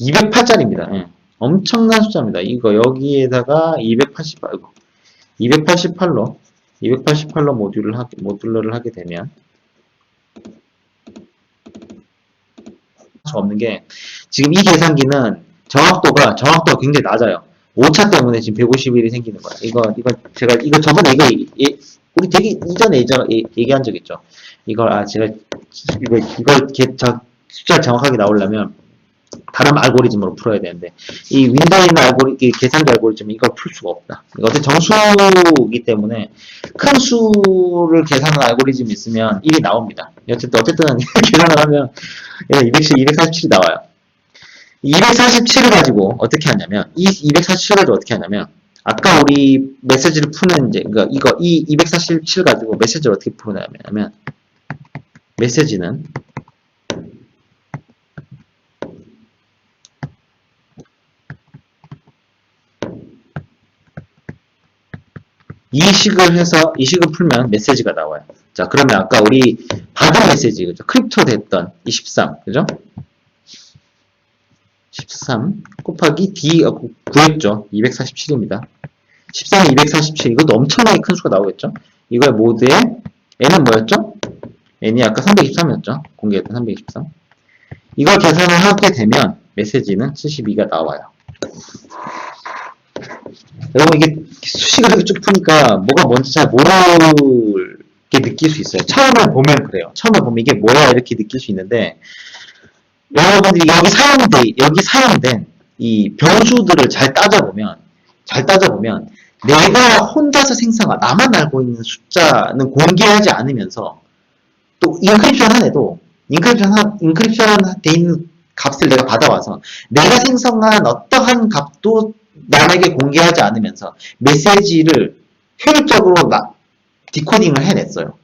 208짜리입니다. 예. 엄청난 숫자입니다. 이거 여기에다가 288로 모듈러를 하게 되면 수 없는 게 지금 이 계산기는 정확도가 굉장히 낮아요. 오차 때문에 지금 151이 생기는 거야. 이거 저번에 우리 되게 이전에 얘기한 적 있죠. 이걸 숫자 정확하게 나오려면 다른 알고리즘으로 풀어야 되는데 이 윈도우에 있는 계산기 알고리즘은 이걸 풀 수가 없다. 이거 어쨌든 정수이기 때문에 큰 수를 계산하는 알고리즘이 있으면 1이 나옵니다. 어쨌든 계산을 하면 247이 나와요. 247을 가지고 어떻게 하냐면 이 247을 가지고 어떻게 하냐면 아까 우리 메시지를 푸는 이 247 가지고 메시지를 어떻게 푸냐면 메시지는 이식을 해서 이식을 풀면 메시지가 나와요. 자, 그러면 아까 우리 받은 메시지, 그죠? 크립토 됐던 이 13, 그죠? 13 곱하기 D 구했죠. 247입니다. 13에 247, 이것도 엄청나게 큰 수가 나오겠죠? 이거의 모드에 n은 뭐였죠? n이 아까 323이었죠? 공개했던 323. 이걸 계산을 하게 되면 메시지는 72가 나와요. 여러분 이게 수식을 이렇게 쭉 푸니까 뭐가 뭔지 잘 모르게 느낄 수 있어요. 처음에 보면 그래요. 처음에 보면 이게 뭐야 이렇게 느낄 수 있는데 여러분들이 여기 사용된 이 변수들을 잘 따져보면 내가 혼자서 생성한 나만 알고 있는 숫자는 공개하지 않으면서 또 인크립션 한에도 인크립션 돼 있는 값을 내가 받아와서 내가 생성한 어떠한 값도 남에게 공개하지 않으면서 메시지를 효율적으로 디코딩을 해냈어요.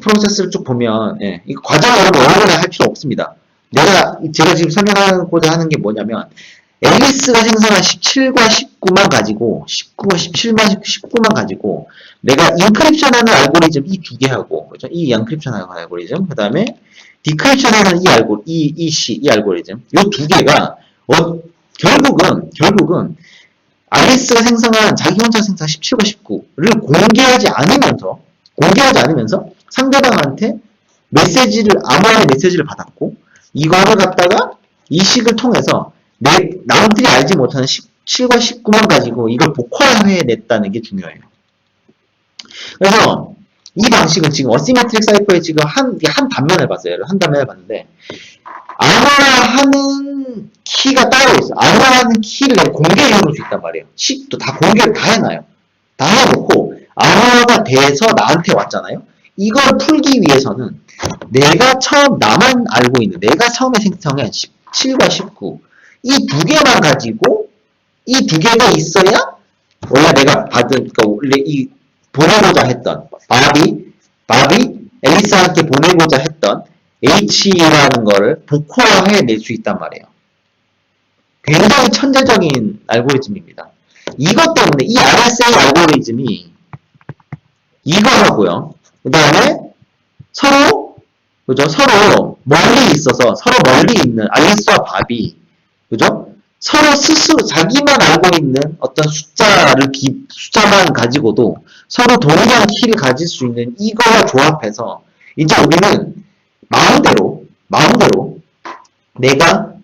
프로세스를 쭉 보면 이 과정을 여러분 오래 할 필요 없습니다. 제가 지금 설명하고자 하는 게 뭐냐면 앨리스가 생성한 17과 19만 가지고 17만 19만 가지고 내가 인크립션하는 알고리즘 이 두 개 하고 그죠? 이 인크립션하는 알고리즘 그 다음에 디크립션하는 이 알고리즘 이 두 개가 결국은 앨리스가 생성한 자기 혼자 생성한 17과 19를 공개하지 않으면서 상대방한테 암호화의 메시지를 받았고 이거를 갖다가 이식을 통해서 남들이 알지 못하는 17과 19만 가지고 이걸 복화해냈다는 게 중요해요. 그래서 이 방식은 지금 어시메트릭 사이퍼에 지금 한 단면을 봤어요. 한 단면을 봤는데 암호화하는 키가 따로 있어요. 암호화하는 키를 공개해놓을 수 있단 말이에요. 식도 다 공개를 다 해놔요. 다 해놓고 암호화가 돼서 나한테 왔잖아요. 이걸 풀기 위해서는 나만 알고 있는 내가 처음에 생성한 17과 19 이 두 개만 가지고 이 두 개가 있어야 원래 내가 원래 이 보내고자 했던 바비 앨리스한테 보내고자 했던 H라는 거를 복호화해낼 수 있단 말이에요. 굉장히 천재적인 알고리즘입니다. 이것 때문에 이 RSA 알고리즘이 이거하고요. 그 다음에 서로 멀리 있는 앨리스와 바비 그죠? 서로 스스로 자기만 알고 있는 어떤 숫자만 가지고도 서로 동일한 키를 가질 수 있는 이거와 조합해서 이제 우리는 마음대로 내가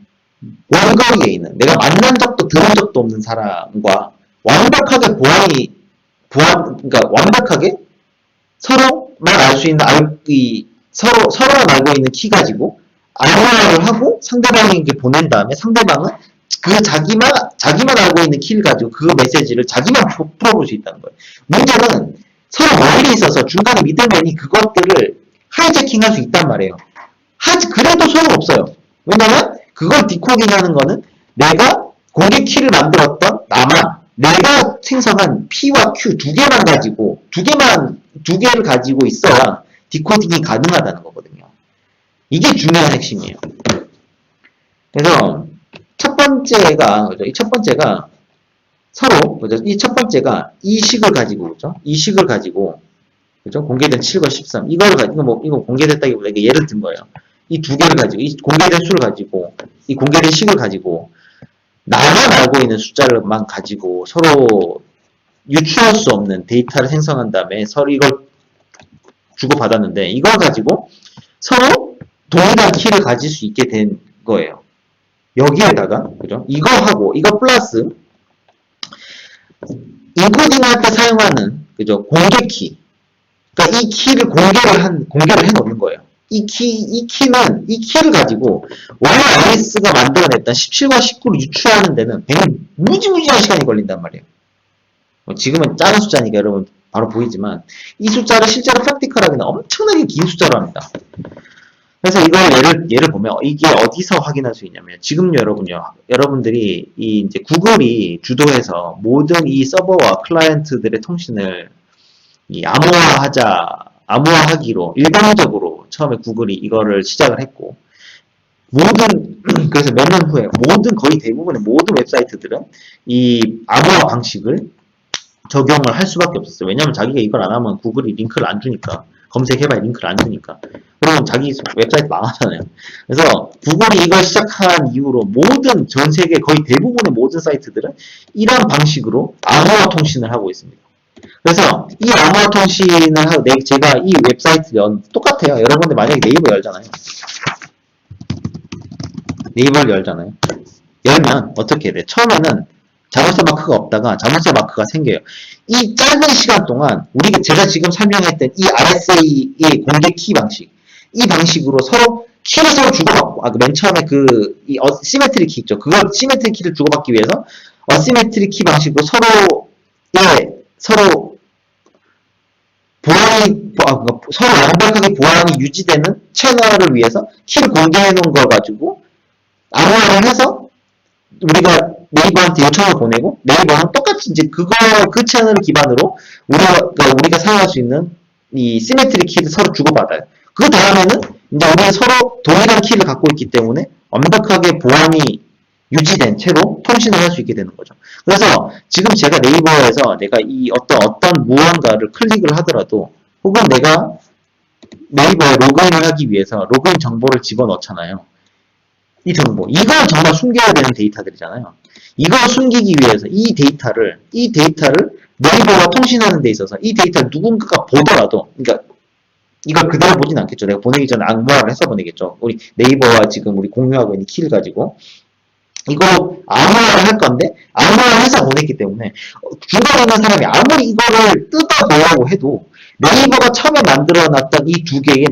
원거리에 있는 내가 만난 적도 들은 적도 없는 사람과 완벽하게 그러니까 완벽하게 서로만 알 수 있는 서로만 알고 있는 키 가지고 암호화를 하고 상대방에게 보낸 다음에 상대방은 자기만 알고 있는 키를 가지고 그 메시지를 자기만 풀어볼 수 있다는 거예요. 문제는 서로 멀리 있어서 중간에 미들맨이 그것들을 하이제킹할 수 있단 말이에요. 그래도 소용없어요. 왜냐면 그걸 디코딩하는 거는 내가 공개 키를 만들었던 내가 생성한 P와 Q 두 개를 가지고 있어야 디코딩이 가능하다는 거거든요. 이게 중요한 핵심이에요. 그래서 이 첫 번째가 서로 이 첫 번째가 이 식을 가지고 그죠? 공개된 7과 13 이거 공개됐다기보다 이게 예를 든 거예요. 이 두 개를 가지고 이 공개된 수를 가지고 이 공개된 식을 가지고 나만 알고 있는 숫자를만 가지고 서로 유추할 수 없는 데이터를 생성한 다음에 서로 이걸 주고받았는데 이걸 가지고 서로 동일한 키를 가질 수 있게 된 거예요. 여기에다가 그죠? 이거 플러스 인코딩 할 때 사용하는 그죠? 공개 키. 그러니까 이 키를 공개를 해 놓는 거예요. 이 키를 가지고 원래 앨리스가 만들어냈던 17과 19를 유추하는 데는 무지무지한 시간이 걸린단 말이에요. 지금은 작은 숫자니까 여러분 바로 보이지만 이 숫자를 실제로 프랙티컬하기는 엄청나게 긴 숫자로 합니다. 그래서 이걸 예를 보면 이게 어디서 확인할 수 있냐면 지금 여러분들이 이제 구글이 주도해서 모든 이 서버와 클라이언트들의 통신을 암호화하기로 일방적으로 처음에 구글이 이거를 시작을 했고 그래서 몇 년 후에 거의 대부분의 모든 웹사이트들은 이 암호화 방식을 적용을 할 수밖에 없었어요. 왜냐면 자기가 이걸 안 하면 구글이 링크를 안 주니까. 검색해봐야 링크를 안 주니까. 그러면 자기 웹사이트 망하잖아요. 그래서 구글이 이걸 시작한 이후로 모든 전 세계 거의 대부분의 모든 사이트들은 이런 방식으로 암호화 통신을 하고 있습니다. 그래서 이 암호화 통신을 하고 제가 이 웹사이트 똑같아요. 여러분들 만약에 네이버 열잖아요. 네이버를 열잖아요. 열면 어떻게 돼? 처음에는 자물쇠 마크가 없다가 자물쇠 마크가 생겨요. 이 짧은 시간 동안 제가 지금 설명했던 이 RSA의 공개 키 방식, 이 방식으로 서로 키를 서로 주고받고, 맨 처음에 시메트리 키 있죠. 그걸 시메트리 키를 주고받기 위해서 어시메트리 키 방식으로 서로 서로 완벽하게 보안이 유지되는 채널을 위해서 키를 공개해 놓은 걸 가지고 암호화를 해서 우리가 네이버한테 요청을 보내고 네이버는 똑같이 이제 그 채널을 기반으로 우리가 사용할 수 있는 이 시메트리 키를 서로 주고받아요. 그 다음에는 이제 우리가 서로 동일한 키를 갖고 있기 때문에 완벽하게 보안이 유지된 채로 통신을 할 수 있게 되는 거죠. 그래서 지금 제가 네이버에서 내가 이 어떤 무언가를 클릭을 하더라도 혹은 내가 네이버에 로그인을 하기 위해서 로그인 정보를 집어넣잖아요. 이 정보. 이걸 정말 숨겨야 되는 데이터들이잖아요. 이걸 숨기기 위해서 이 데이터를 네이버와 통신하는 데 있어서 이 데이터를 누군가가 보더라도, 그러니까 이걸 그대로 보진 않겠죠. 내가 보내기 전에 암호화를 해서 보내겠죠. 우리 네이버와 지금 우리 공유하고 있는 키를 가지고 이거 암호화를 할 건데 암호화를 해서 보냈기 때문에 중간에 있는 사람이 아무리 이거를 뜯어보려고 해도 네이버가 처음에 만들어놨던 이 두 개의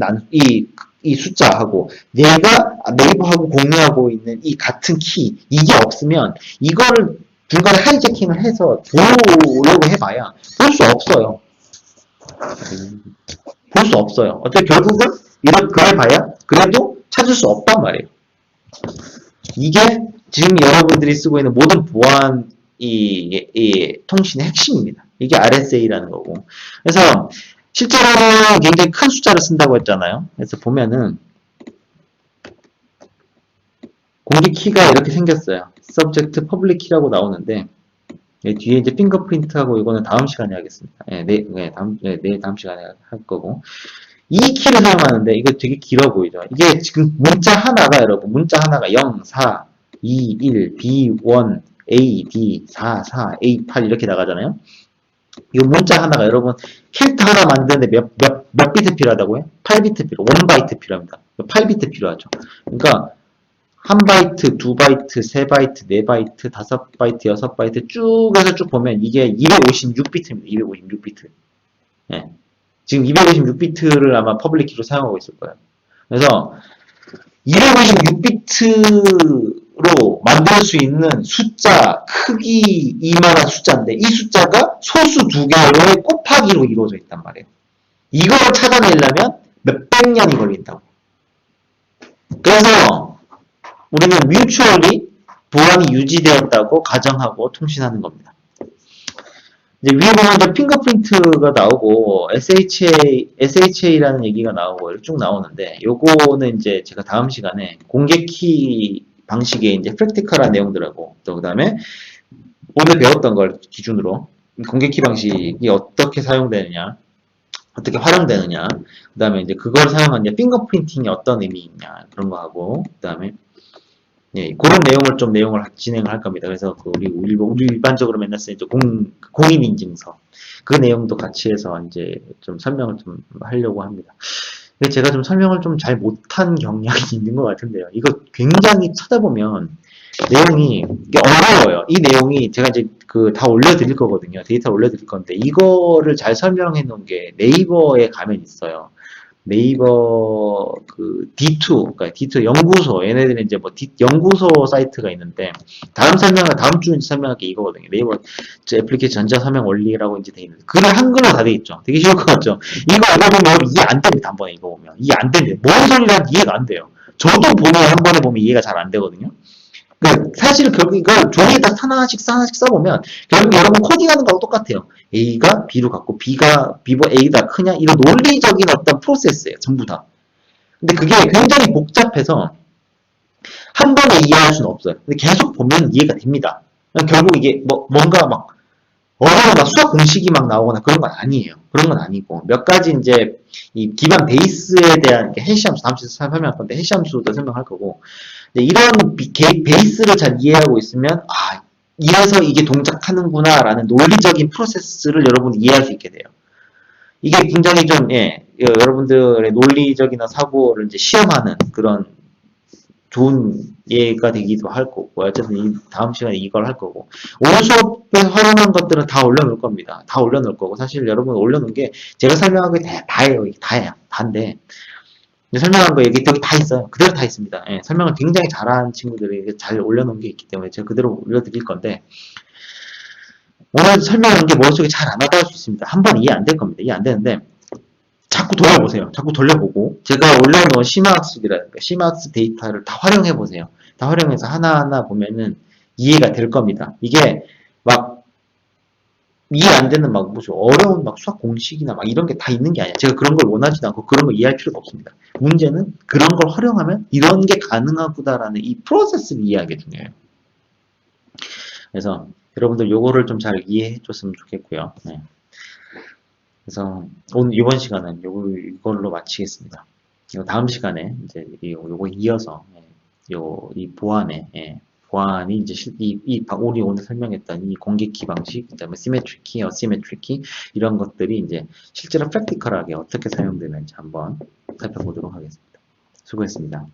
이 숫자하고 내가 네이버하고 공유하고 있는 이 같은 키 이게 없으면 이거를 중간에 하이제킹을 해서 보려고 해봐야 볼 수 없어요. 볼 수 없어요. 어차피 결국은 그래 봐야 그래도 찾을 수 없단 말이에요. 이게 지금 여러분들이 쓰고 있는 모든 보안 이 통신의 핵심입니다. 이게 RSA라는 거고. 그래서 실제로는 굉장히 큰 숫자를 쓴다고 했잖아요. 그래서 보면은 공개 키가 이렇게 생겼어요. Subject Public Key라고 나오는데 뒤에 이제 핑거프린트하고 이거는 다음 시간에 하겠습니다. 다음 시간에 할 거고. 이 키를 사용하는데 이거 되게 길어 보이죠. 이게 지금 문자 하나가 여러분 문자 하나가 0, 4, 2, 1, B1, A, D, 4, 4, A8 이렇게 나가잖아요. 이 문자 하나가 여러분 캐릭터 하나 만드는데 몇 비트 필요하다고요? 8비트 필요, 1바이트 필요합니다. 8비트 필요하죠. 그러니까 1바이트, 2바이트, 3바이트, 4바이트, 5바이트, 6바이트 쭉 해서 쭉 보면 이게 256비트입니다. 256비트. 네. 지금 256비트를 아마 퍼블릭키로 사용하고 있을 거예요. 그래서 256비트로 만들 수 있는 숫자 크기 이만한 숫자인데 이 숫자가 소수 두 개의 곱하기로 이루어져 있단 말이에요. 이걸 찾아내려면 몇백 년이 걸린다고. 그래서 우리는 뮤추얼리 보안이 유지되었다고 가정하고 통신하는 겁니다. 이제 위에 보면 이제 핑거프린트가 나오고 SHA라는 얘기가 나오고 쭉 나오는데 요거는 이제 제가 다음 시간에 공개 키 방식의 이제 프랙티컬한 내용들하고 또 그다음에 오늘 배웠던 걸 기준으로 공개 키 방식이 어떻게 사용되느냐, 어떻게 활용되느냐, 그다음에 이제 그걸 사용한 이제 핑거프린팅이 어떤 의미 있냐 그런 거 하고 그다음에 그런 내용을 진행을 할 겁니다. 그래서 우리 일반적으로 맨날 쓰는 공인인증서 그 내용도 같이 해서 이제 좀 설명을 좀 하려고 합니다. 근데 제가 좀 설명을 좀 잘 못한 경향이 있는 것 같은데요. 이거 굉장히 찾아보면 내용이 어려워요. 이 내용이 제가 이제 다 올려드릴 거거든요. 데이터 올려드릴 건데 이거를 잘 설명해 놓은 게 네이버에 가면 있어요. 네이버 D2, 그러니까 D2 연구소, 얘네들은 이제 연구소 사이트가 있는데 다음 주 설명할 게 이거거든요. 네이버 애플리케이션 전자 설명 원리라고 이제 돼 있는데 그걸 한글로 다 돼 있죠. 되게 쉬울 것 같죠. 이거 보면 이해 안 됩니다. 한 번에 이거 보면 이해 안 됩니다. 뭔 소리란 이해가 안 돼요. 저도 한 번에 보면 이해가 잘 안 되거든요. 사실 결국 이걸 종이에다 하나씩 써보면 결국 여러분 코딩하는 거하고 똑같아요. A가 B로 갖고 B보다 A가 크냐 이런 논리적인 어떤 프로세스예요. 전부 다. 근데 그게 굉장히 복잡해서 한 번에 이해할 수는 없어요. 근데 계속 보면 이해가 됩니다. 결국 이게 뭔가 막 어려운 막 수학 공식이 막 나오거나 그런 건 아니에요. 그런 건 아니고 몇 가지 이제 이 기반 베이스에 대한 해시함수 다음 주에 설명할 건데 해시함수도 설명할 거고 이런 베이스를 잘 이해하고 있으면 이래서 이게 동작하는구나라는 논리적인 프로세스를 여러분이 이해할 수 있게 돼요. 이게 굉장히 좀 여러분들의 논리적이나 사고를 이제 시험하는 그런 좋은 예가 되기도 할 거고 어쨌든 이 다음 시간에 이걸 할 거고 오늘 수업에 활용한 것들은 다 올려놓을 겁니다. 다 올려놓을 거고 사실 여러분 올려놓은 게 제가 설명한 게 다예요. 이게 다예요. 다인데 설명한 거 여기 다 있어요. 그대로 다 있습니다. 예, 설명을 굉장히 잘하는 친구들이 잘 올려놓은 게 있기 때문에 제가 그대로 올려드릴 건데 오늘 설명한 게 머릿속에 잘 안 와닿을 수 있습니다. 한 번 이해 안 될 겁니다. 이해 안 되는데 자꾸 돌려보세요. 자꾸 돌려보고 제가 올려놓은 심화학습이라든가 심화학습 데이터를 다 활용해보세요. 다 활용해서 하나하나 보면은 이해가 될 겁니다. 이게 막 이해 안 되는 막 무슨 어려운 막 수학 공식이나 막 이런 게 다 있는 게 아니야. 제가 그런 걸 원하지도 않고 그런 걸 이해할 필요가 없습니다. 문제는 그런 걸 활용하면 이런 게 가능하구나라는 이 프로세스를 이해하는 게 중요해요. 그래서 여러분들 요거를 좀 잘 이해해 줬으면 좋겠고요. 네. 그래서 오늘 이번 시간은 이걸로 마치겠습니다. 다음 시간에 이제 요거 이어서 이 보안에 보안이 이제 우리 오늘 설명했던 이 공개키 방식, 그다음에 시메트릭 키, 어시메트릭 키 이런 것들이 이제 실제로 프랙티컬하게 어떻게 사용되는지 한번 살펴보도록 하겠습니다. 수고했습니다.